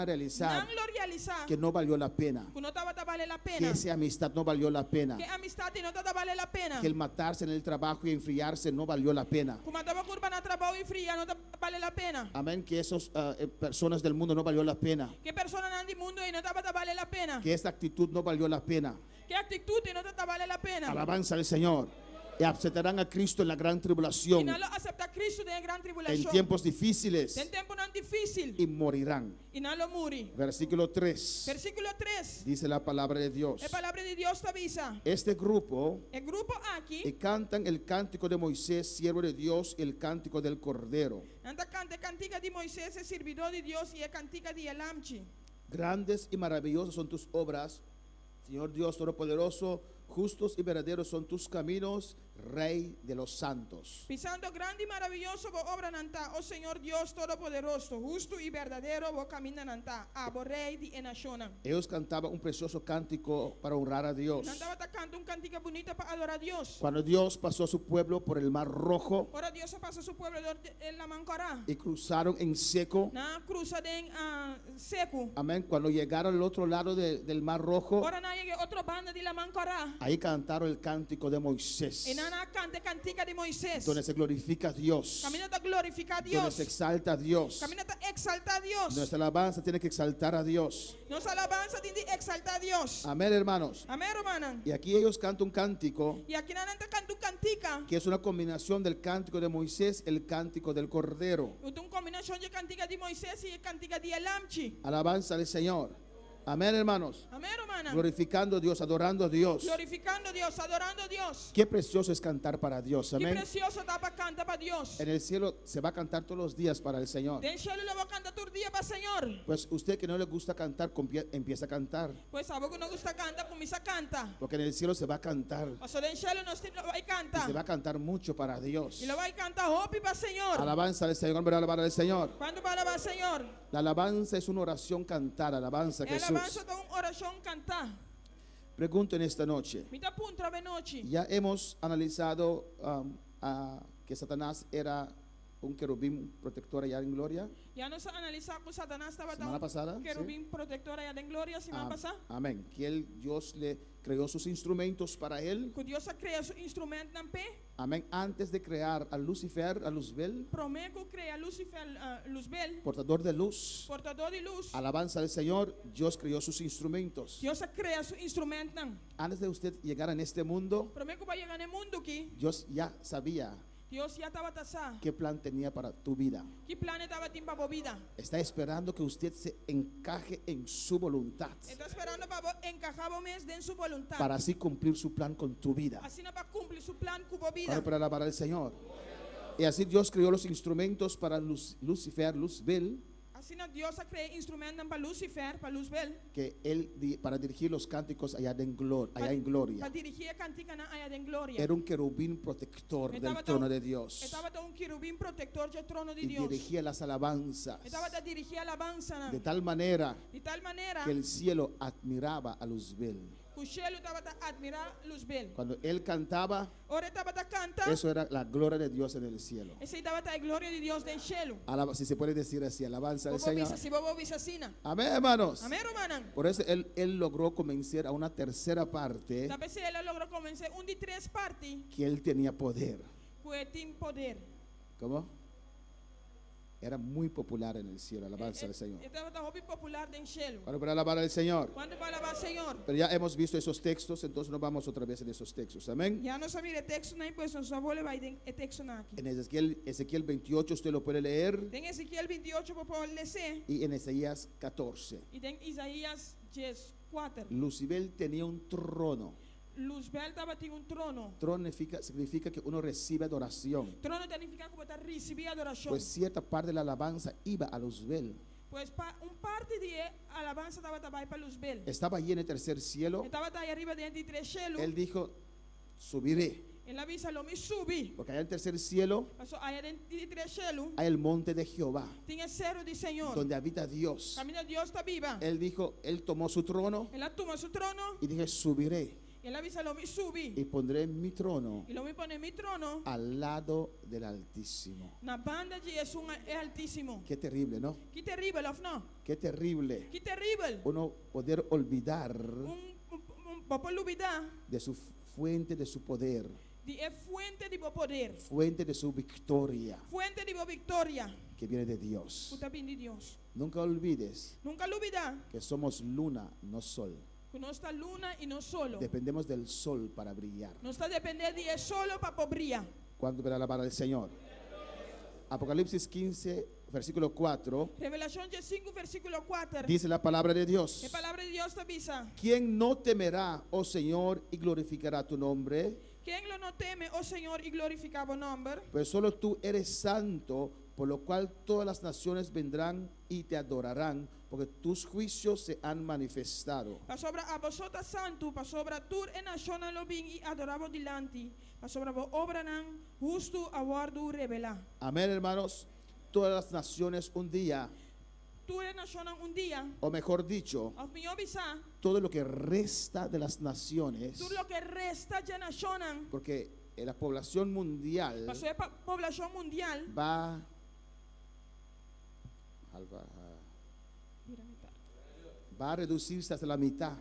realizar No lo realizar. que no valió la pena. Que no te vale la Que pena. esa amistad no valió la pena. Que amistad y no te vale la pena. Que el matarse en el trabajo y enfriarse no valió la pena. Como te va a curvar a trabajo y fría no te vale la pena. Amén. Que esas personas del mundo no valió la pena. Que persona en el mundo y no te vale la pena. Que esta actitud no valió la pena. Que actitud y no te vale la pena. Alabanza al Señor. Y aceptarán a Cristo en la gran Y tribulación. no lo acepta Cristo de gran En tribulación. tiempos difíciles. En tiempo no En difícil. y morirán. Y no lo muri. Versículo 3. Versículo 3. Dice la palabra de Dios. La palabra de Dios te avisa. Este grupo El grupo aquí, cantan el cántico de Moisés, siervo de Dios, y el cántico del Cordero. anda canta cantica de Moisés, el servidor de Dios, y el cantica de Elamchi. Grandes y maravillosas son tus obras, Señor Dios Todopoderoso. Justos y verdaderos son tus caminos, Rey de los santos. Pisando grande y maravilloso vos obra nanta, oh Señor Dios Todopoderoso, justo y verdadero vos camina nanta, abo Rey de Enashona. Ellos cantaban un precioso cántico para honrar a Dios. Nandaba tocando un cantica bonita para adorar a Dios. Cuando Dios pasó a su pueblo por el Mar Rojo Ahora Dios pasa a su pueblo en la mancara. y cruzaron en seco. Na cruza den seco. Amén. Cuando llegaron al otro lado del Mar Rojo, Ahora na llegue otra banda de la mancara. ahí cantaron el cántico de Moisés, Y nana canta cantica de Moisés. donde se glorifica a Dios, Camina a glorificar a donde Dios. se exalta a Dios. Camina a exaltar a Dios. Nuestra alabanza tiene que exaltar a Dios. Nos alabanza tiene que exaltar a Dios. Amén, hermanos. Amén, hermana. Y aquí ellos cantan un cántico Y aquí nana canta un cantica. que es una combinación del cántico de Moisés, el cántico del Cordero. Una combinación de cantica de Moisés y cantica de Elamchi. Alabanza al Señor. Amén, hermanos. Amén, hermana. Glorificando a Dios, adorando a Dios. Glorificando a Dios, adorando a Dios. Qué precioso es cantar para Dios. Qué Amén. precioso está para cantar para Dios. En el cielo se va a cantar todos los días para el Señor. Del cielo le va a cantar todo el día para el Señor. Pues usted que no le gusta cantar, empieza a cantar. Pues a vos que no gusta cantar, comienza a cantar. Porque en el cielo se va a cantar. O sea, del cielo no se lo va a Y cantar. se va a cantar mucho para Dios. Y lo va a cantar hopi para el Señor. Alabanza al Señor, hombre, alabar al Señor. ¿Cuándo va a alabar al Señor? La alabanza es una oración cantada, alabanza a El alabanza Jesús. de una oración cantar. Pregunto en esta noche. Mita punta de noche. Ya hemos analizado que Satanás era un querubín protector allá en gloria. Ya nos analizamos que Satanás estaba Semana pasada, un querubín protector allá en gloria semana pasada. Amén. Que Dios le creó sus instrumentos para él. Que Dios crea su instrumento en pe. Amén. Antes de crear a Lucifer, a Luzbel, Prometo crea Lucifer, Luzbel, portador de luz. portador de luz. Alabanza al Señor, Dios creó sus instrumentos. Dios crea su instrumento. Antes de usted llegar en este mundo, Prometo va a llegar en el mundo aquí. Dios ya sabía Dios ya estaba tasado. qué plan tenía para tu vida. ¿Qué plan estaba timba bobida? Está esperando que usted se encaje en su voluntad Está esperando para encajar mes de su voluntad. para así cumplir su plan con tu vida. Así no va a cumplir su plan con bobida. Para alabar al Señor. Y así Dios creó los instrumentos para Lucifer, Luzbel, Así no Dios crea instrumentos para Lucifer, para Luzbel. que para dirigir los cánticos allá en Para gloria. dirigir cantica allá en gloria. Era un querubín protector del trono de Dios. Estaba un querubín protector del trono de Y Dios. dirigía las alabanzas Estaba dirigir alabanza. de tal manera De tal manera que el cielo admiraba a Luzbel. que el cielo estaba admirar Luzbel. Cuando él cantaba, Ahora estaba canta. eso era la gloria de Dios en el cielo. Esa estaba la gloria de Dios del cielo. Si se puede decir así, alabanza al Bobo Señor. visa, si bobo visa asina. Amén, hermanos. Amén, hermana. Por eso él logró convencer a una tercera parte Tal vez él logró convencer un de tres partes que él tenía poder. que tiene poder. ¿Cómo? Era muy popular en el cielo, alabanza al Señor. Estaba tan hobby popular del cielo. Bueno, para alabar al Señor. ¿Cuándo va a alabar al Señor? Pero ya hemos visto esos textos, entonces nos vamos otra vez en esos textos. Amén. Ya no sabía el texto, no hay pues nos vuelve a ir el texto aquí. En Ezequiel 28 usted lo puede leer, En Ezequiel 28 por poder leer y en Isaías 14. y en Isaías 4. Lucibel tenía un trono. Luzbel estaba en un trono. Trono significa que uno recibe adoración. Trono significa como estar recibir adoración. Pues cierta parte de la alabanza iba a Luzbel. Pues un parte de alabanza estaba para Luzbel. Estaba allí en el tercer cielo. Estaba ahí arriba de tres cielos. Él dijo, subiré. Él avisa lo me subí. Porque allá en el tercer cielo Allá de tres cielos hay el monte de Jehová, tiene el cero del Señor. donde habita Dios. Camina Dios está viva. Él dijo, él tomó su trono Él toma su trono. y dije, subiré Él avisa lo me subí. y pondré mi trono Y lo me pone en mi trono. al lado del Altísimo. La banda de es altísimo. Qué terrible, ¿no? Qué terrible, no? Qué terrible Qué terrible. uno poder olvidar Un poco olvidar de su fuente de su poder, de fuente de poder. fuente de su victoria Fuente de victoria. que viene de Dios. Puta bien de Dios. Nunca olvides Nunca olvidar que somos luna, no sol. que no está luna y no solo. Dependemos del sol para brillar. No está dependiendo de solo para brillar. ¿Cuándo para alabar al Señor? Apocalipsis 15, versículo 4, Revelación 5, versículo 4. dice la palabra de Dios. La palabra de Dios te avisa. ¿Quién no temerá, oh Señor, y glorificará tu nombre? ¿Quién lo no teme, oh Señor, y glorificaba tu nombre? Pues solo tú eres santo, por lo cual todas las naciones vendrán y te adorarán, porque tus juicios se han manifestado. Pasobra a vosotras santo, pasobra tur en nacional lo bin y adorabo dilanti. Pasobra vo obranan justo aguardo revela. Amén, hermanos. Todas las naciones un día, Tur en nacional un día, o mejor dicho, of mi obisa, todo lo que resta de las naciones, tur lo que resta ya nacional, porque la población mundial pasó población mundial, va a reducirse hasta la mitad,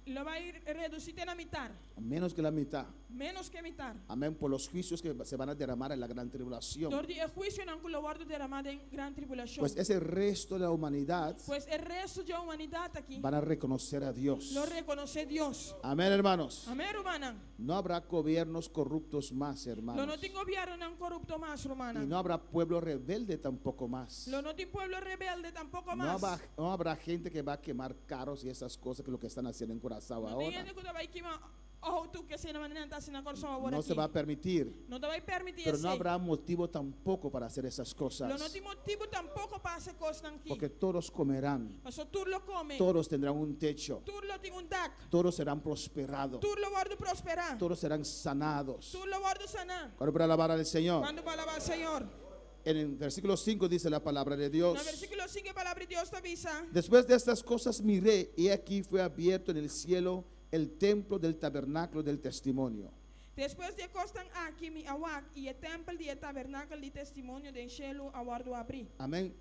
lo va a ir reducir en la mitad, menos que la mitad. menos que mitad. Amén, por los juicios que se van a derramar en la gran tribulación. Door die juicio en angulo guardo derramado en gran tribulación. Pues ese resto de la humanidad Pues el resto de la humanidad aquí van a reconocer a Dios. lo reconoce Dios. Amén, hermanos. Amén, hermana. No habrá gobiernos corruptos más, Lo hermanos. no tengo gobierno en corrupto más, hermana. Y no habrá pueblo rebelde tampoco más. Lo no tiene pueblo rebelde tampoco No más. habrá gente que va a quemar carros y esas cosas, que es lo que están haciendo en Curazao No ahora. tiene que te va a quemar ojo tú que se no van a hacer una cosa ahora No se aquí. va a permitir. No te va a permitir Pero no ese. habrá motivo tampoco para hacer esas cosas. Lo no tiene motivo tampoco para hacer cosas aquí. Porque todos comerán. Eso tú lo comes. Todos tendrán un techo. Tú lo tienes un DAC. Todos serán prosperados. Tú lo guardo prosperar. Todos serán sanados. Tú lo guardo sanar. Cuando para alabar al Señor. Cuando va a alabar al Señor. En el versículo 5 dice la palabra de En Dios. el versículo 5 palabra de Dios te avisa. Después de estas cosas miré, y aquí fue abierto en el cielo el templo del tabernáculo del testimonio. Después de costan aquí mi awak y el templo de tabernáculo de testimonio de cielo aguardo abrir. Amén.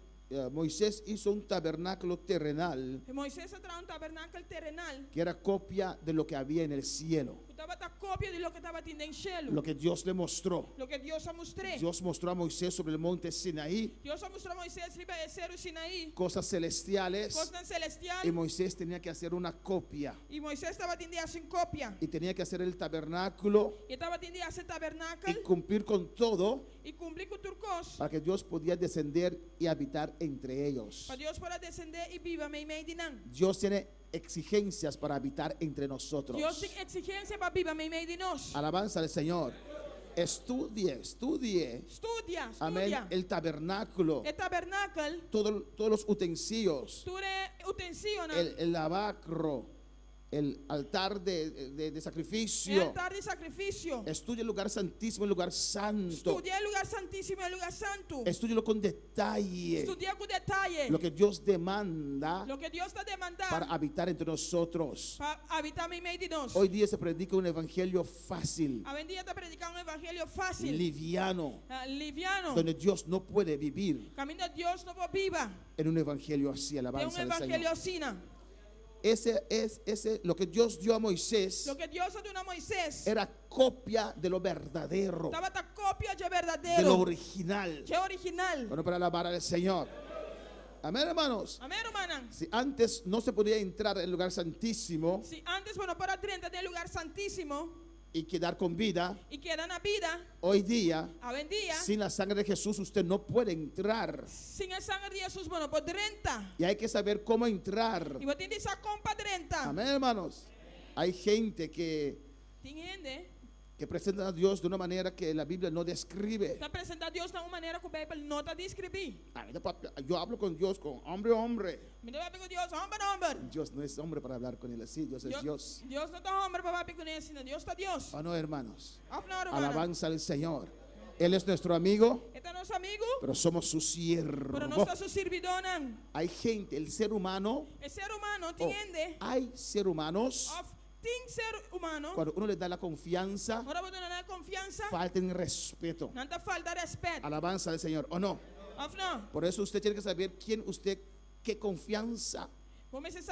Moisés hizo un tabernáculo terrenal Moisés trajo un tabernáculo terrenal. que era copia de lo que había en el cielo, Estaba esta copia de lo que estaba en el cielo. lo que Dios le mostró. Lo que Dios ha mostrado. Dios mostró a Moisés sobre el monte Sinaí Dios ha mostrado a Moisés arriba del cerro Sinaí. cosas celestiales, Cosas celestial. y Moisés tenía que hacer una copia Y Moisés estaba teniendo hacer copia. y tenía que hacer el tabernáculo Y estaba teniendo hacer y tabernáculo. cumplir con todo Y cumplir con turcos. para que Dios podía descender y habitar entre ellos. Para Dios para descender y viva me dinan. Dios tiene exigencias para habitar entre nosotros. Dios tiene exigencia para viva me dinos. Alabanza al Señor. Estudie Estudia, amén, estudia. el tabernáculo, El tabernáculo. todos los utensilios, Tú eres utensilio. el lavacro, el altar de El sacrificio. altar de sacrificio. Estudie el lugar santísimo, el lugar santo. Estudia el lugar santísimo, el lugar santo. Estúdielo con detalle. Estudia con detalle Lo que Dios demanda lo que Dios te demanda para habitar entre nosotros. para habitar mi dinos. Hoy día se predica un evangelio fácil, Hoy en día te predican un evangelio fácil, liviano, liviano. donde Dios no puede vivir Camino de Dios no viva en un evangelio así. de un Alabanza al evangelio Señor. sina. Ese lo que Dios dio a Moisés Lo que Dios dio a Moisés era copia de lo verdadero, estaba esta copia de de lo verdadero, original. de original. Bueno, para alabar al Señor. Amén, hermanos. Amén, hermana. Si antes no se podía entrar en el lugar santísimo Si antes, bueno, para 30 del lugar santísimo y quedar con vida, y quedan a vida, hoy día, hoy en día, sin la sangre de Jesús, usted no puede entrar. sin el sangre de Jesús, bueno, por 30. Y hay que saber cómo entrar. Y vos tienes esa compa 30. Amén, hermanos. Hay gente que ¿Entiendes? presenta a Dios de una manera que la Biblia no describe. Está presentando a Dios de una manera que la Biblia no te describe. Ay, papi, yo hablo con Dios con hombre a hombre. Mira, va a pedir Dios, hombre, hombre. Dios no es hombre para hablar con él así. Dios es Dios. Dios no está hombre para hablar con él, sino Dios está Dios. ¿O no, hermanos? Afna, hermana. Alabanza al Señor. Él es nuestro amigo, Este no es amigo, pero somos su siervo. pero no está su servidona. Hay gente, el ser humano, El ser humano, oh, ¿entiende? hay ser humanos, Of ting ser humano. cuando uno le da la confianza, Ahora vos no le das confianza, falta en respeto. no te falta respeto. Alabanza al Señor, ¿o no? Afna, Por eso usted tiene que saber quién usted, qué confianza vos me dices,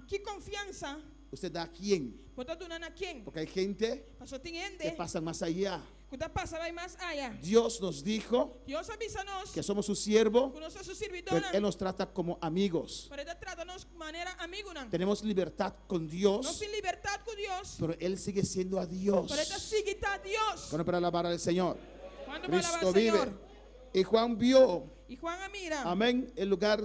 ¿qué confianza? usted da a quién. ¿Vos estás dando a quién? Porque hay gente Pasó, que ¿entiende? pasa más allá. ¿Qué te pasa? Va más allá. Dios nos dijo Dios avísanos que somos su siervo, que no sos su pero servidora. Él nos trata como amigos. Pero Él tratanos de manera amigona. Tenemos libertad con No Dios, sin libertad con Dios. pero Él sigue siendo a Dios. Pero esta sigue a Dios. Bueno, para alabar al Señor. Cuando para alabar Cristo al vive. Señor. Y Juan vio, Y Juan mira amén, el lugar,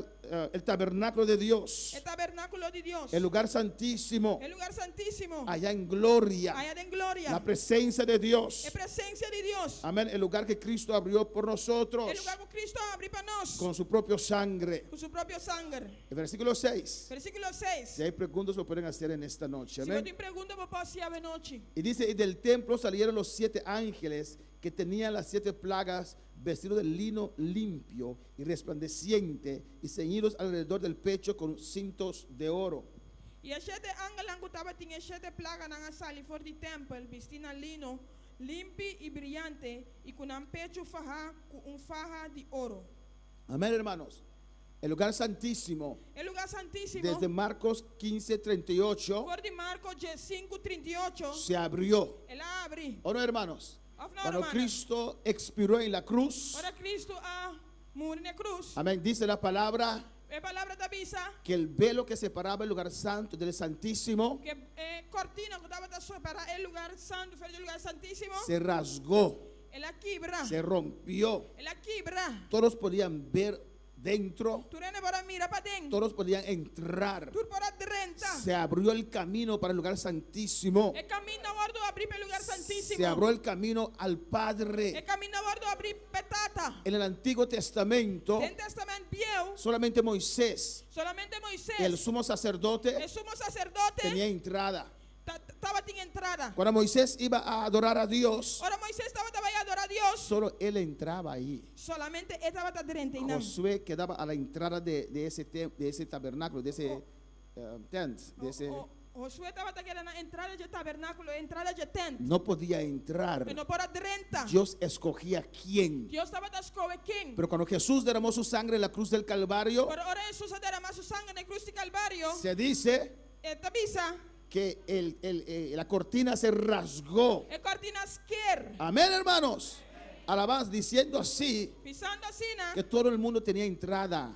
el tabernáculo de Dios, el tabernáculo de Dios, el lugar santísimo, el lugar santísimo, allá en gloria, allá en gloria, la presencia de Dios. en presencia de Dios, Amén, el lugar que Cristo abrió por nosotros el lugar que Cristo abrió para nosotros con su propio sangre. con su propio sangre. El versículo 6. Versículo 6. Si hay preguntas, lo pueden hacer en esta noche. Si yo Amén. te pregunto, papá, si hay noche. Y dice, y del templo salieron los 7 ángeles que tenían las 7 plagas, vestidos de lino limpio y resplandeciente, y ceñidos alrededor del pecho con cintos de oro. E as 7 ángeles que estavam tinham 7 plagas na sala e fora do templo, vestindo lino limpo e brilhante e com um pecho farra com farra de ouro. Amén, hermanos. El lugar santísimo, El lugar santísimo, desde Marcos 15:38, fora de Marcos 5:38, se abrió. ele abre. ¿O no, hermanos? Of no, Cuando hermana? Cristo expiró en la cruz, Ora Cristo morreu na cruz. amén, dice la palabra A palavra da Bíblia que el velo que separaba el lugar santo del santísimo que cortina que estava para el lugar santo, fora do lugar santíssimo, se rasgó, ela quebra. se rompió. Ela quebra. Todos podían ver dentro, Tu rene para mira para dentro. todos podían entrar. Tu para renta. Se abrió el camino para el lugar santísimo. El camino gordo abrir para el lugar santísimo. Se abrió el camino al El Padre. camino gordo abrir petata. En el Antiguo Testamento, En Testamento viejo, solamente Moisés, solamente Moisés, el sumo sacerdote, el sumo sacerdote, tenía entrada. estaba en entrada. Cuando Moisés iba a adorar a Dios, Ahora Moisés estaba a adorar a Dios. solo él entraba ahí. Solamente él estaba dentro. Y no. Josué quedaba a la entrada de ese tabernáculo, de ese tent, de ese, Josué estaba en la entrada del tabernáculo, entrada del tent. no podía entrar. Pero por adrenta. Dios escogía quién. Dios estaba a escoger quién. Pero cuando Jesús derramó su sangre en la cruz del Calvario, Pero ahora Jesús derramó su sangre en la cruz de Calvario. se dice Esta visa, que la cortina se rasgó. el cortinas quiere. Amén, hermanos. Alabanza, diciendo así Pisando así, que todo el mundo tenía entrada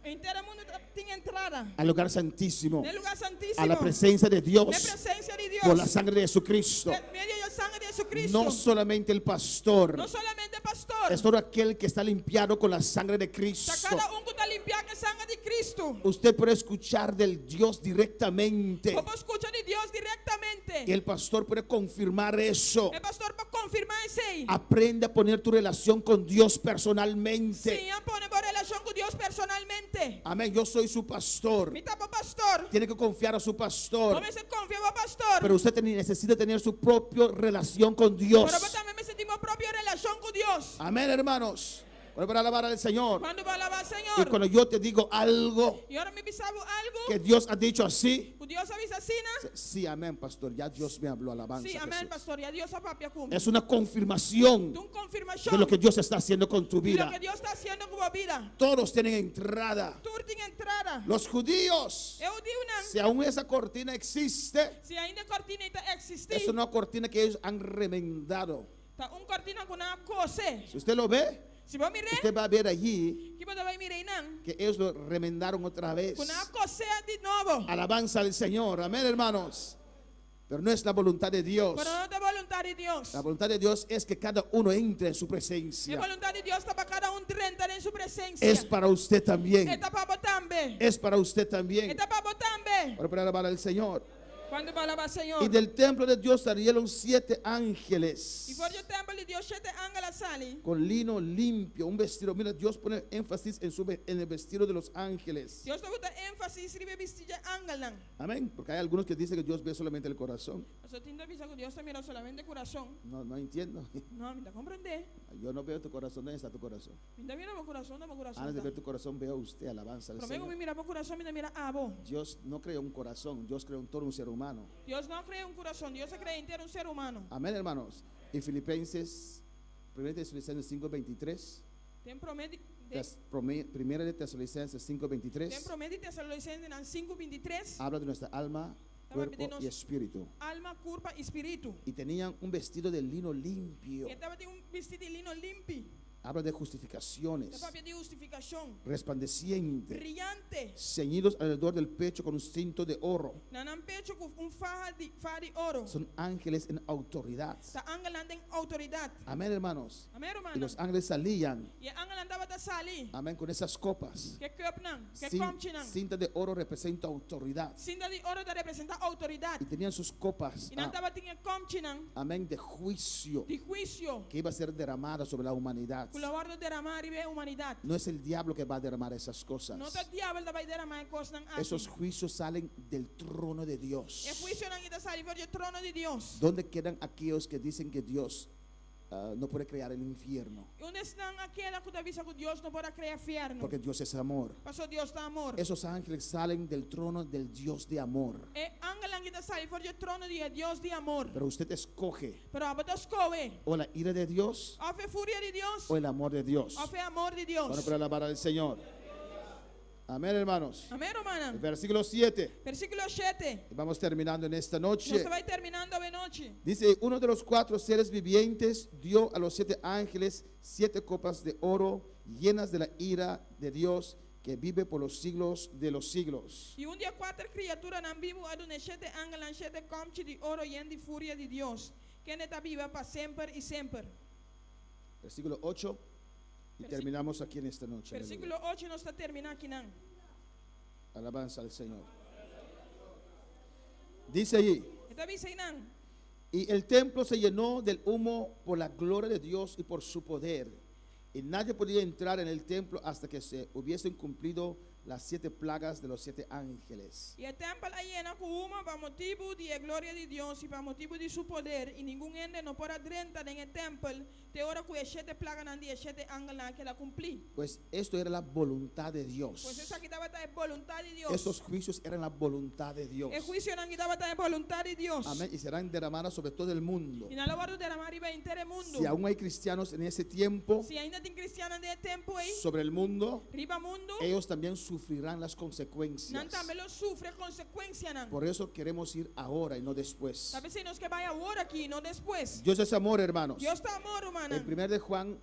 entero mundo tiene entrada. al lugar santísimo, En el lugar santísimo. a la presencia de En Dios presencia de Dios. por la sangre de Jesucristo. En medio de la sangre de Jesucristo. No solamente el pastor, No solamente el pastor. es todo aquel que está limpiado con la sangre de Cristo. Cada uno que está limpiado con la sangre de Cristo. Usted puede escuchar del Dios directamente Como escucha de Dios directamente. y el pastor puede confirmar eso. El pastor va a confirmar eso. Aprende a poner tu relación con Dios personalmente. Sí, pone por relación con Dios personalmente. Amén, yo soy su pastor. Mi tapa pastor. Tiene que confiar a su pastor. No me se confía en pastor. Pero usted necesita tener su propia relación con Dios. Pero también me sentimos propia relación con Dios. Amén, hermanos. Para alabar al Señor. Cuando va a alabar al Y Señor. cuando yo te digo algo Y ahora me bisabo algo. que Dios ha dicho así, Dios avisa así, ¿no? sí, amén, pastor. Ya Dios me habló, alabanza. Sí, a amén, Jesús. pastor. Y a Dios a papia cum. Es una confirmación De una confirmación. de lo que Dios está haciendo con tu de lo vida. que Dios está haciendo con tu vida. Todos tienen entrada. Tú tienes entrada. Los judíos, Eu digo, não. si aún esa cortina existe, Se ainda cortina está existir. es una cortina que ellos han remendado. Tá cortina com uma cose. Si usted lo ve, Se vou mirar, usted va a ver allí que você vai mirar não. que ellos lo remendaron otra vez. Com uma cose de novo. Alabanza al Señor, amén, hermanos. Pero no es la voluntad de Dios. Pero não é vontade de Deus. La voluntad de Dios es que cada uno entre en su É presencia. vontade de Deus está para cada renta em sua presença. Es para usted también. Está para botar também. Es para usted también. Está para botar também. Para alabar al Señor. Quando vai alabar Senhor. Y del templo de Dios salieron 7 ángeles E for do templo de Deus, 7 ángeles salem. con lino limpio, un vestido. Mira, Dios pone énfasis en el vestido de los ángeles. Deus está botando ênfase em escrever vestido de ángel. Amén. Porque hay algunos que dicen que Dios ve solamente el corazón. Você tem que avisar que Deus está mirando solamente o coração. No entiendo. Não, me dá compreender. Yo no veo tu corazón. ¿Dónde está tu corazón? Me dá mirar o coração, não é o coração. Antes de ver tu corazón, veo a usted. Alabanza al Pero me Señor. mira o coração, me dá mira abo. Dios no creó un corazón. Dios creó todo un ser humano. Deus não cria coração, Deus cria inteiro ser humano. Amén, hermanos. En Filipenses, 1 Tesalonicenses 5:23. Tem promete Primera de Tesalonicenses tem 5:23 promete Tessalonicenses na 5:23. habla de nuestra alma, cuerpo y espíritu. Alma, curva e espírito. Y tenían un vestido de lino limpio. Ele estava tem vestido de lino limpo. Habla de Dat justificaciones, papje die justificación. resplandeciente, Brillante. ceñidos alrededor del pecho con un cinto de oro. Na een pecho con faja di oro. Son ángeles en autoridad. Ta angelen den autoridad. Amén, hermanos. Amen, Y romana. los ángeles salían, Je angelen dat wat sali. amén, con esas copas. Ke kup nang. Ke Cin- komtje nang. cinta de oro representa autoridad. Sinda di oro dat representa autoridad. Y tenían sus copas, Y nanta wat tinge komtje nang. amén, de juicio Di juicio. que iba a ser derramada sobre la humanidad. Kula wardo derramar ibe humanidad. No es el diablo que va a derramar esas cosas. No dat diabel dat bij derramar kos nang asi. Esos juicios salen del trono de Dios. E juicio nang ita sali voor je trono di Dios. ¿Dónde quedan aquellos que dicen que Dios no puede crear el infierno? Onde estão aquela que avisa que Deus não pode criar inferno? Porque Dios es amor. Pastor Deus está amor. Esos ángeles salen del trono del Dios de amor. E angelen kita sali voor je trono di Deus di amor. Pero usted escoge Pero abot escoge. o la ira de Dios Of é furia di Deus. o el amor de Dios. Of é amor di Deus. Bueno, para alabar al Señor. Amén, hermanos. Amém, romana. El versículo 7. Versículo 7. Vamos terminando en esta Nós noche. vai terminando a noite. Dice, uno de los 4 seres vivientes dio a los 7 ángeles 7 copas de oro llenas de la ira de Dios que vive por los siglos de los siglos. E dia 4 criaturas na Bíblia adu ne 7 angelen 7 komtje di oro e di furia di Deus. Que neta viva para sempre e sempre. Versículo 8. Y terminamos aquí en esta noche. Versículo 8 nós está terminando aqui não. Alabanza al Señor. Dice allí, Eta bisa não. y el templo se llenó del humo por la gloria de Dios y por su poder. Y nadie podía entrar en el templo hasta que se hubiesen cumplido las 7 plagas de los 7 ángeles. E o templo llena com uma para motivo de glória de Deus e para motivo de seu poder. E nenhum ende não pode adentrar no templo. Te hora que as 7 plagas não dia 7 ángeles que ela cumprir. Pues esto era la voluntad de Dios. Pois essa aqui estava a voluntade de Deus. Estos juicios eran la voluntad de Dios. O juízo não estava a voluntade de Deus. Amén. Y serán derramadas sobre todo el mundo. E na hora de derramar iba inteiro mundo. Si aún hay cristianos en ese tiempo Se ainda tem cristianos de tempo aí, sobre el mundo, riba mundo, ellos también sufrirán las não consecuencias. também lo sofre consequência não. Por eso queremos ir ahora y no después. Talvez se nós que vai agora aqui, não depois. Dios es amor, hermanos. Deus está amor, humana. En 1 de Juan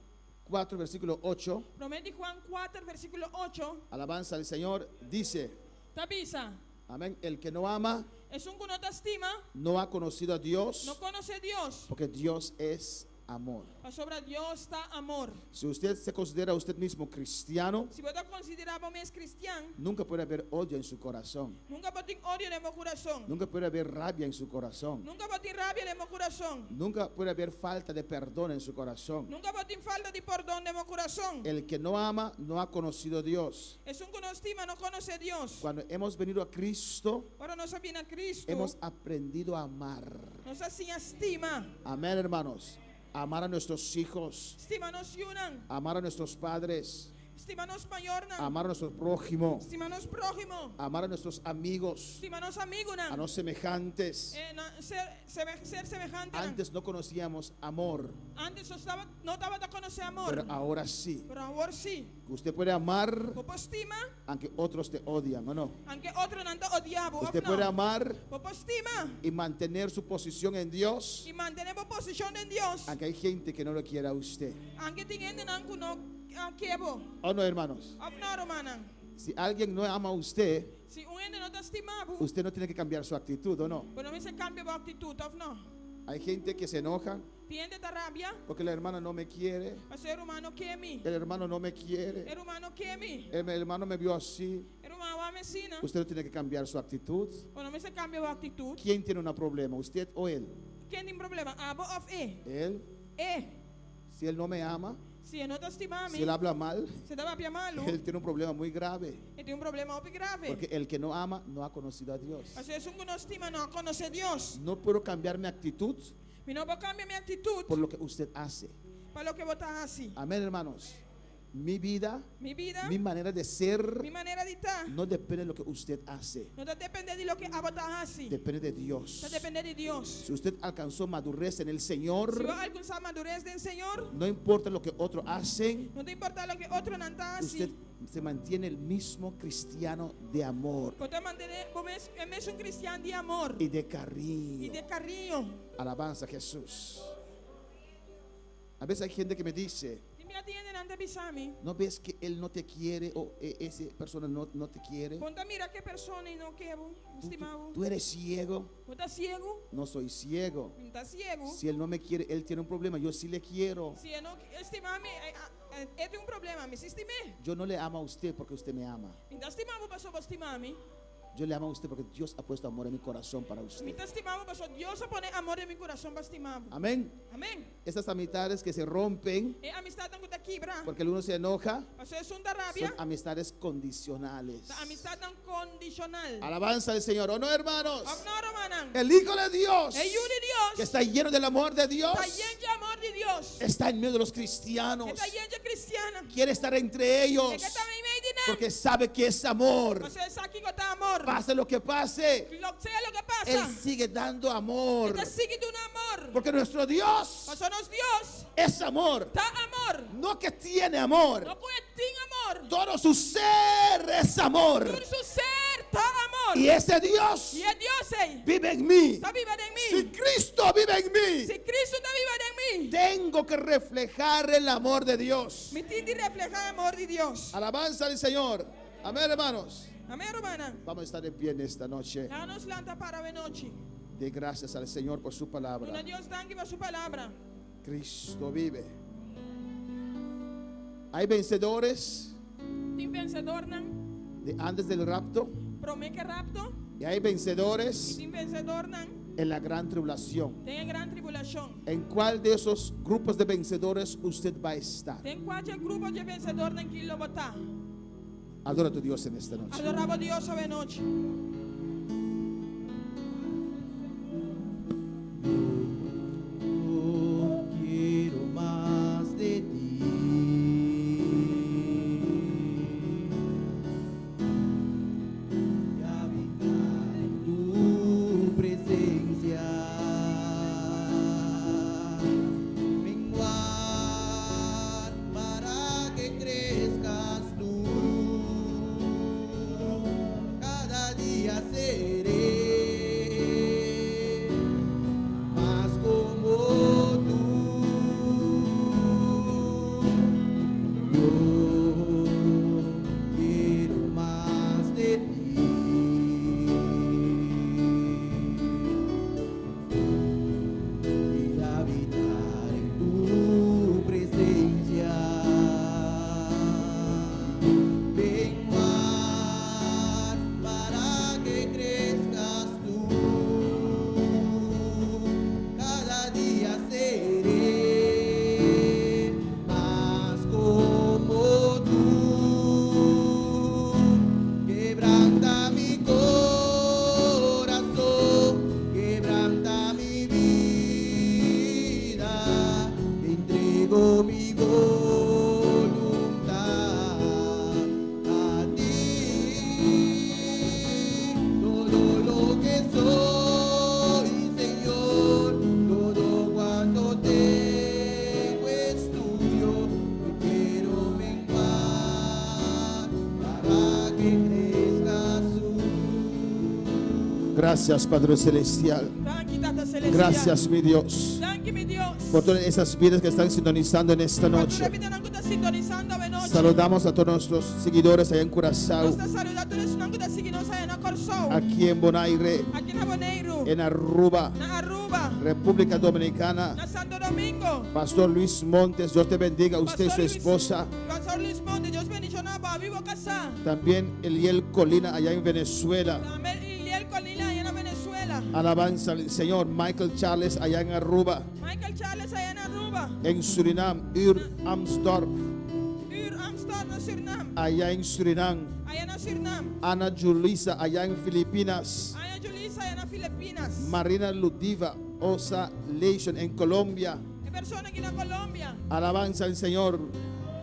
4, versículo 8, Promete Juan 4, versículo 8. alabanza al Señor, dice, Tabisa, amén, el que no ama es un que no te estima, no ha conocido a Dios, no conoce a Dios. porque Dios es amor. Mas sobre Dios está amor. Si usted se considera usted mismo cristiano, Si vos te consideras como es cristiano, nunca puede haber odio en su corazón. nunca vos tienes odio en mi corazón. Nunca puede haber rabia en su corazón. Nunca vos tienes rabia en mi corazón. Nunca puede haber falta de perdón en su corazón. Nunca vos tienes falta de perdón en mi corazón. El que no ama no ha conocido a Dios. Es un que no estima, no conoce a Dios. Cuando hemos venido a Cristo, Ahora nos viene a Cristo. hemos aprendido a amar. Nos así estima. Amén, hermanos. Amar a nuestros hijos, Estima nos yunan. amar a nuestros padres, Estima nos mayor. amar a nuestro prójimo, Estima nos prójimo. amar a nuestros amigos, Estima nos amigos. a los semejantes. Ser semejante. Antes no conocíamos amor, Antes no estaba a conocer amor. pero ahora sí. Pero ahora sí. Usted puede amar Popo estima, aunque otros te odian, ¿o no? aunque otro no te odiaba. Usted puede amar Popo estima y mantener su posición en Dios, y mantenemos posición en Dios. aunque hay gente que no lo quiera a usted. Aunque tienen anku no quiero. ¿O no, hermanos? Of no, hermana. Si alguien no ama a usted, Si un ende no te estima, usted no tiene que cambiar su actitud, ¿o no? pero me se cambia de actitud, of no. Hay gente que se enoja Tiende de rabia, porque la hermana no me quiere, el ser humano que mí. el hermano no me quiere, El humano que mí. el hermano me vio así. El humano va a mesina. Usted no tiene que cambiar su actitud. Pero me se cambia de actitud. ¿Quién tiene un problema, usted o él? ¿Quién tiene problema? Abo of Él. Si él no me ama, Si no te estima a mí, si él habla mal, se te va a piar malo. él tiene un problema muy grave. Y tiene un problema muy grave. Porque el que no ama no ha conocido a Dios. Así es un que no estima, no conoce a Dios. No puedo cambiar mi actitud Mi no puedo cambiar mi actitud por lo que usted hace. para lo que votas así. Amén, hermanos. Mi vida, Mi vida, mi manera de ser, mi manera de estar, no depende de lo que usted hace. no te depende de lo que votas así. Depende de Dios. Te depende de Dios. Si usted alcanzó madurez en el Si Señor, vos alcanzas madurez del Señor, no importa lo que otros hacen, no te importa lo que otro no está usted así. se mantiene el mismo cristiano de amor Vos te mantienes, vos es un cristiano de amor y de y cariño. de cariño. Alabanza a Jesús. A veces hay gente que me dice, Mira tiene delante bisami. ¿No ves que él no te quiere o esa persona no te quiere? Conta mira qué persona y no quebo, estimado. Tú eres ciego. ¿Tú estás ciego? No soy ciego. ¿Estás ciego? Si él no me quiere, él tiene un problema. Yo sí le quiero. Si no estimame, este es un problema, me estime. Yo no le amo a usted porque usted me ama. ¿Estás estimado pasó por estimame? Yo le amo a usted porque Dios ha puesto amor en mi corazón para ¿Me usted. estás estimado pasó? Dios pone amor en mi corazón para estimado. Amén. Amén. Estas amistades que se rompen Amistad tan que quibra. porque el uno se enoja Pasó es una son rabia. amistades condicionales. La amistad tan condicional. Alabanza al Señor. ¿O no, hermanos? Agnoro manan. El Hijo de Dios, El hijo de que Dios. está lleno del amor de Dios, Está lleno de amor de Dios. está en medio de los cristianos. Está lleno de cristiana. Quiere estar entre ellos Que está en medio de porque sabe que es amor. Pasó es aquí que está amor. Pase lo que pase, Lo sea lo que Él pasa. sigue dando amor. Está siguiendo un amor. Porque nuestro Dios Pasó nos Dios. es amor. Está amor. No que tiene amor. No puede tener amor. Todo su ser es amor. Todo su ser está amor. Y ese Dios Y el Dios vive en mí. está viva en Si mí. Cristo vive en mí, Si Cristo está viva en mí. tengo que reflejar el amor de Dios. Me tiene que reflejar el amor de Dios. Alabanza al Señor. Amén, hermanos. Amén, hermana. Vamos a estar de pie en esta noche. Danos lanta para la noche. De gracias al Señor por su Una palabra. Dios danke por su palabra. Cristo vive. Hay vencedores Tin vencedor nan. de antes del rapto Promete rapto. y hay vencedores Tin vencedor nan. en la gran tribulación. Ten gran tribulación. ¿En cuál de esos grupos de vencedores usted va a estar? Ten cualquier grupo de vencedor nan que lo vota. Adora a tu Dios en esta noche. Adoraba a Dios a noche. Quiero más de ti. Y habitar en tu presencia. Menguar para que crezcas tú. Cada día seré más como tú. Yo quiero más de ti. Y habitar en tu presencia. Menguar para que crezcas tú. Cada día seré más como tú. Quebranta mi corazón, quebranta mi vida, te entrego mi voluntad a ti. Todo lo que soy, Señor, todo cuanto tengo es tuyo. Yo quiero menguar para que crezcas tú. Gracias, Padre Celestial. Danke, Tata Celestial. Gracias, mi Dios, Danke, mi Dios. por todas esas vidas que están sintonizando en esta Por tu noche. vida nan que está sintonizando a noche. Saludamos a todos nuestros seguidores allá en Curazao, Nos está saludando a nan que está siguiendo en Corsou. aquí en Bonaire, Aquí en Aboneiro. en Aruba, Na Aruba. República Dominicana. Na Santo Domingo. Pastor Luis Montes, Dios te bendiga, usted y su Pastor Luis- esposa. Pastor Luis Monte, Dios bendicionaba para vivo casa. También Eliel Colina allá en Venezuela. También Iliel Colina allá en Venezuela. Alabanza al Señor. Michael Charles allá en Aruba. Michael Charles allá en Aruba. En Surinam, Ur Amsdorf Ur Amsterdam, Surinam. allá en Surinam. Allá en Surinam. Ana Julisa allá en Filipinas. Allá en Julissa, allá en Filipinas. Marina Ludiva Osa Leishon en Colombia. Hay personas aquí en Colombia. Alabanza al Señor.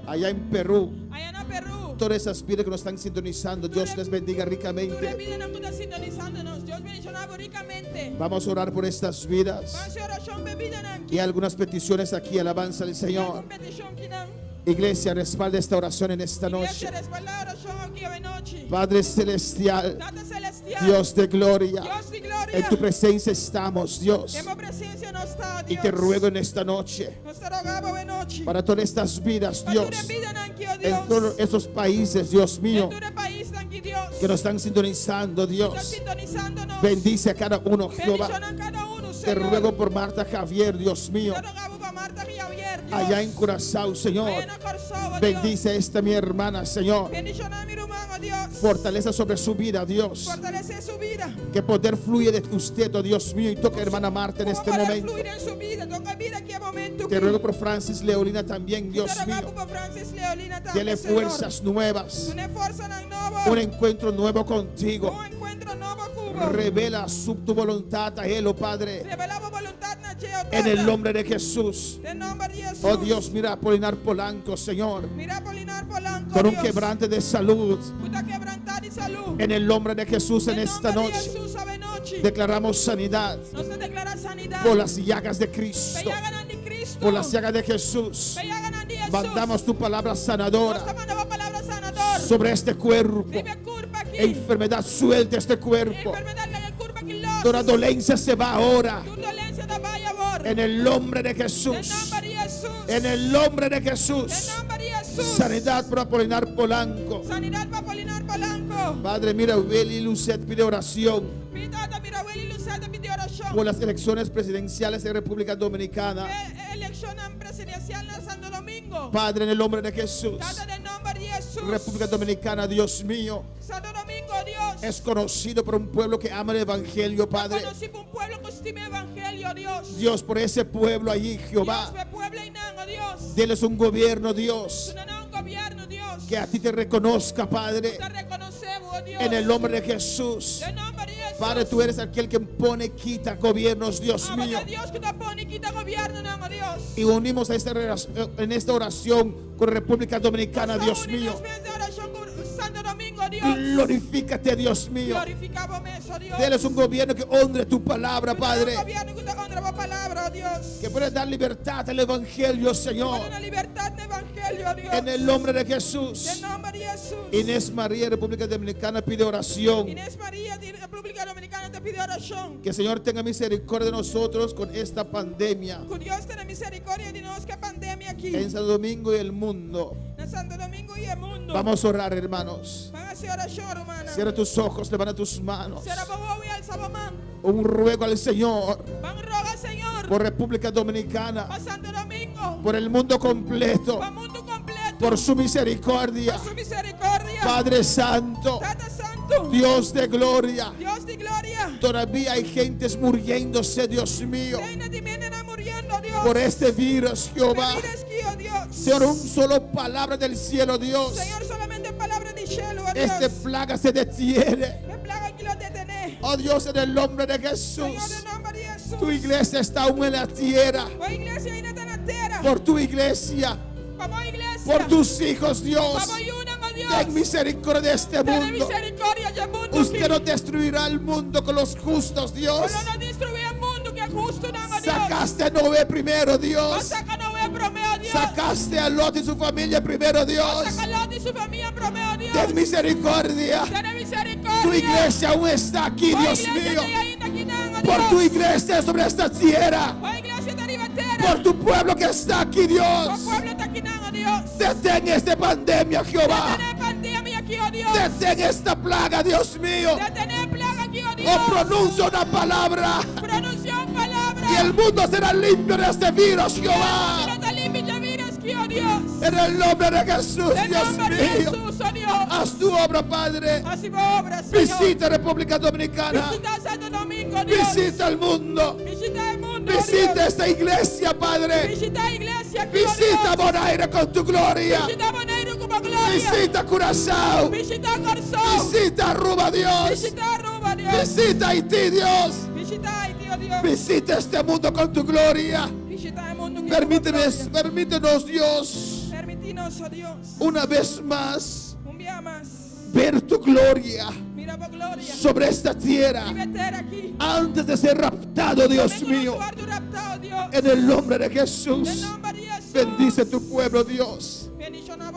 Allá en Perú. Allá en Perú. Todas esas vidas que nos están sintonizando, Dios les bendiga Tu ricamente. vida no está sintonizándonos. Dios bendicionaba ricamente. Vamos a orar por estas vidas. Vamos a oración bebida nan. Y algunas peticiones aquí, alabanza al Señor. Competición que nan. Iglesia, respalda esta oración en esta noche. Iglesia, respalda la oración aquí hoy noche. Padre celestial, Tata celestial, Dios de gloria, Dios de gloria, en tu presencia estamos, Dios. en tu presencia no está, Y Dios. te ruego en esta noche, Nos te rogamos hoy noche. para todas estas vidas, Para Dios, tu vida, nanqui, oh en Dios. todos esos países, Dios mío, En tu país, nanqui, Dios. que nos están sintonizando, Estás Dios. sintonizándonos. Bendice a cada uno, Jehová. Bendición a cada uno, Te Señor. ruego por Marta Javier, Dios mío, Te rogamos por Marta y Javier, Dios. allá en Curazao, Señor. Allá en Curazao, Dios. Bendice a esta mi hermana, Señor. Bendición a mi hermano, Dios. Fortaleza sobre su vida, Dios. Fortalece su vida. Que poder fluye de usted, oh Dios mío, y toca a hermana Marta en Como este poder momento. fluir en su vida. Toca vida aquí a momento. Te ruego por Francis Leolina también, Dios Te rogamos mío. por Francis Leolina también, Dele Señor. fuerzas nuevas, Una fuerza nueva. un encuentro nuevo contigo. Un encuentro nuevo, Cuba. Revela tu voluntad a Él, oh Padre, Revelamos voluntad, Nacheo, en el Tata. nombre de Jesús. En nombre de Jesús. Oh Dios, mira a Polinar Polanco, Señor, Mira Polinar Polanco, con un Dios. quebrante de salud. Puta quebrantar y salud. En el nombre de Jesús en esta nombre de noche Jesús, sabe noche. declaramos sanidad Nos declara sanidad. por las llagas de Cristo, Pellagan de Cristo. por las llagas de Jesús. Pellagan de Jesús. Mandamos tu palabra Nos sanadora mandamos palabra sanador. sobre este cuerpo. Dime curva aquí. Enfermedad suelta este cuerpo. Enfermedad que hay curva aquí los. Toda dolencia se va ahora. Tu dolencia te vaya a borrar. En el nombre de En Jesús. nombre de Jesús. En el nombre de En Jesús. nombre de Jesús. Sanidad para Polinar Polanco. Sanidad para Polinar Polanco. Padre, mira, Willy Lucet pide oración Pita, mira, Willy Lucet te pidió oración. por las elecciones presidenciales de República Dominicana. Elección presidencial en Santo Domingo. Padre, en el nombre de Jesús. Trata del nombre de Jesús. República Dominicana, Dios mío, Santo Domingo, Dios. es conocido por un pueblo que ama el Evangelio, Padre. Conocí por un pueblo que estima evangelio, Dios. Dios, por ese pueblo allí, Jehová, Dios, me pueblo y nango, Dios. denles un gobierno, Dios, No, no, un gobierno, Dios. que a ti te reconozca, Padre, Te reconocemos, Dios. en el nombre de Jesús. En nombre de Jesús. Padre, tú eres aquel que pone, quita gobiernos, Dios Amor mío. de Dios que te pone y quita gobierno, nango, Dios. Y unimos a en esta oración con República Dominicana, Dios mío. Unidos de oración con Santo Domingo, Dios. Glorifícate, Dios mío. Glorificamos eso, Dios. Denles un gobierno que honre tu palabra, Padre. Un gobierno que te honra la palabra, Dios. Que pueda dar libertad al Evangelio, Señor. Con una libertad de evangelio, Dios. En el nombre de Jesús. En nombre de Jesús. Inés María, República Dominicana, pide oración. Inés María de República Dominicana te pide oración. Que el Señor tenga misericordia de nosotros con esta pandemia. Que Dios tenga misericordia de nosotros, que pandemia aquí. En Santo Domingo y el mundo. En Santo Domingo y el mundo. Vamos a orar, hermanos. Van a hacer oración, hermana. Cierra tus ojos, levanta tus manos. Será bobo y al sabamán. Un ruego al Señor Van a rogar, Señor. por República Dominicana, Para Santo Domingo. por el mundo completo, Para el mundo completo. por su misericordia. Por su misericordia. Padre Santo, Tata Santo. Dios de gloria, Dios de gloria. todavía hay gentes muriéndose, Dios mío, Reina de vienen muriendo, Dios. por este virus, Jehová. Mira, esquío, Dios. Señor, un solo palabra del cielo, Dios. Señor, solamente palabra de cielo, Dios. Esta plaga se detiene. Me plaga que lo detener. Oh Dios, en el nombre de Señor, Jesús. en nombre de Jesús. Tu iglesia está aún en la tierra. Oh, iglesia, en esta tierra. Por tu iglesia, Vamos, iglesia. por tus hijos, Dios. Vamos, una, Dios. Ten misericordia de este Ten mundo. misericordia del mundo. Usted no destruirá el mundo con los justos, Dios. No destruye el mundo que es justo, no, Dios. Sacaste a Noé primero, Dios. Saca no es promedio, Dios. Sacaste a Lot y su familia primero, Dios. Saca a Lot y su familia promedio, Dios. Ten misericordia. Ten misericordia. Tu iglesia aún está aquí, Oh, Dios iglesia, mío. te hay aquí, no, Por Dios. tu iglesia sobre esta tierra. Oh, iglesia, te arriba entera. Por tu pueblo que está aquí, Oh, Dios. pueblo está aquí, no, Dios. Detén esta pandemia, Jehová. Detener pandemia aquí, oh Dios. Detén esta plaga, Dios mío. Detener plaga aquí, oh Dios. O pronuncia una palabra Pronuncia una palabra. y el mundo será limpio de este virus, Jehová. No te limpies, ya miras aquí, oh Dios. En el nombre de Jesús, En Dios nombre de mío. Jesús, oh Dios. Haz tu obra, Padre. Así va obra, Señor. Visita República Dominicana. Visita Santo Domingo, Dios. Visita el mundo. Visita el mundo, Visita Dios. esta iglesia, Padre. Visita iglesia aquí, Visita oh Dios. Bonaire con tu gloria. Visita Bonaire como gloria. Visita Curazao. Visita Corzón. Visita Aruba, Dios. Visita Aruba, Dios. Visita Haití, Dios. Visita Haití, oh Dios. Visita este mundo con tu gloria. Visita el mundo. Permítenos, Dios, Permítenos, oh Dios. una vez más Un día más. ver tu gloria Mira por gloria. sobre esta tierra Y meter aquí. antes de ser raptado, Dios Vengo mío. a tu raptado, Dios. En el nombre de En Jesús, nombre de Jesús. bendice tu pueblo, Dios.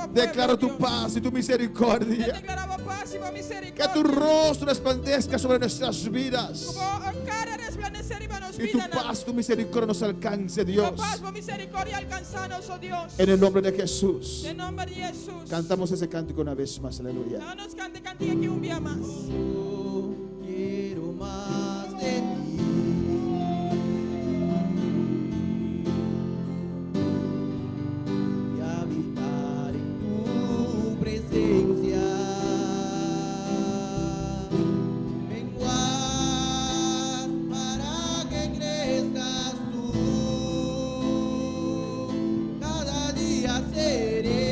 pueblo, Declaro tu Dios. paz y tu Él misericordia. declaraba paz y Que misericordia. tu rostro resplandezca sobre nuestras vidas. Como cara resplandecer y nos Y tu vida. paz, tu misericordia nos alcance, La Dios. paz y misericordia alcanzanos, oh Dios. En el nombre de Jesús. En nombre de Jesús. Cantamos ese cántico una vez más, aleluya. No nos cante cantiga aquí un día más. Quiero más de ti. Y habitar en tu presencia. Menguar para que crezcas tú. Cada día seré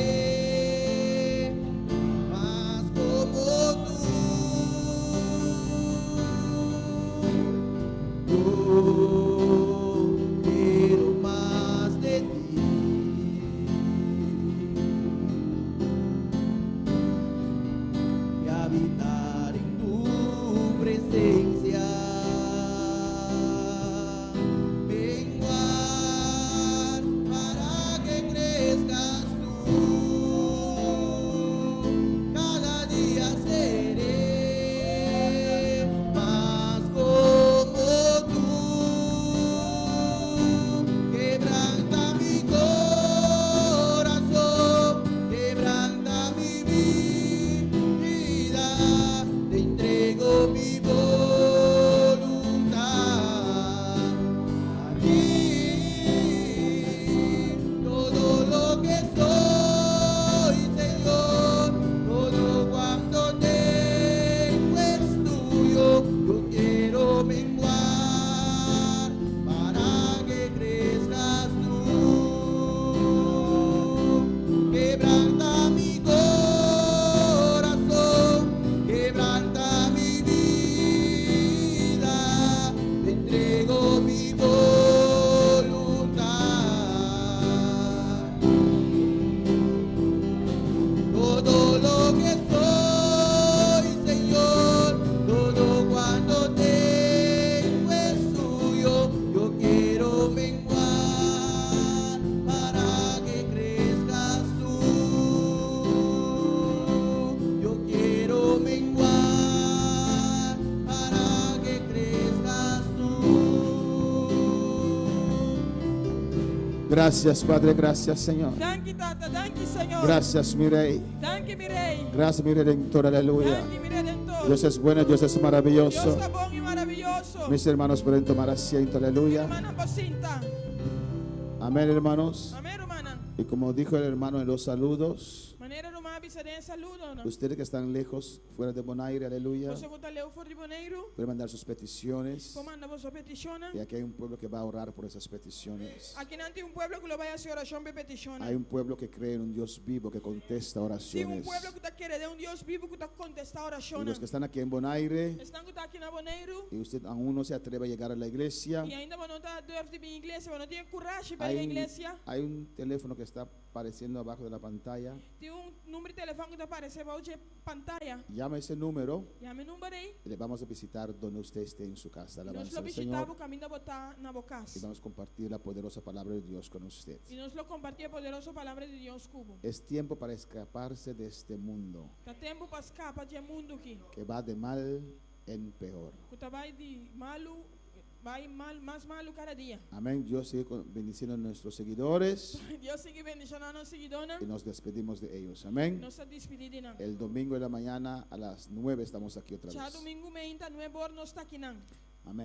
más como tú. Yo quiero más de ti. Y habitar en tu presencia. Menguar para que crezcas tú. Cada día seré más como tú. Quebranta mi corazón, quebranta mi vida, te entrego mi voluntad a ti. Todo lo que soy, Señor, todo cuanto tengo es tuyo. Yo quiero menguar para que crezcas tú. Quebranta mi corazón, quebranta mi vida, te entrego mi voluntad. Todo lo que soy, Señor, todo cuanto tengo es tuyo. Yo quiero menguar para que crezcas tú. Yo quiero menguar para que crezcas tú. Gracias, Padre, gracias, Señor. Dank je, Tata. Dank je, Señor. Gracias, mi Rey. Dank je, mi Rey. Gracias, mi Redentor, aleluya. Dank je, mi Redentor. Dios es bueno, Dios es Dios maravilloso. está bon y maravilloso. Mis hermanos pueden tomar asiento, aleluya. Hermana Bocinta. Amén, hermanos. Amén, hermana. Y como dijo el hermano en los saludos, Manera rumá bisaden saludo, ¿no? ustedes que están lejos, fuera de Bonaire, aleluya, Você gusta leu for de boneiro. pueden mandar sus peticiones. Comanda vos peticiona. Y aquí hay un pueblo que va a orar por esas peticiones. Aquí nanti un pueblo que lo vaya a hacer oración be peticiona. Hay un pueblo que cree en un Dios vivo que contesta Sí, un oraciones. pueblo que te quiere de un Dios vivo que te contesta Y oración. los que están aquí en Bonaire Están que está aquí en boneiro. y usted aún no se atreve a llegar a la iglesia, Y ainda no está durante mi iglesia, no tiene coraje para hay ir a un, iglesia. hay un teléfono que está apareciendo abajo de la pantalla. Tiene un número de teléfono que te aparece bajo de pantalla. Llama ese número Llame el número ahí. y le vamos a visitar donde usted esté en su casa. Nos Alabanza lo al visitamos, Señor. camino a botar na Y bocas. vamos a compartir la poderosa palabra de Dios con usted. Y nos lo compartía poderoso palabra de Dios cubo. Es tiempo para escaparse de este mundo Tá tempo para escapar de mundo aqui. que va de mal en peor. Que tá vai de malo, vai mal, mais malo cada dia. Amén. Dios sigue bendiciendo a nuestros seguidores Deus sigue bendicionando a nossa seguidona. y nos despedimos de ellos. Amén. Nossa despedida. El domingo de la mañana a las 9 estamos aquí otra Já vez. domingo meinta, não é bom nós estar aqui não.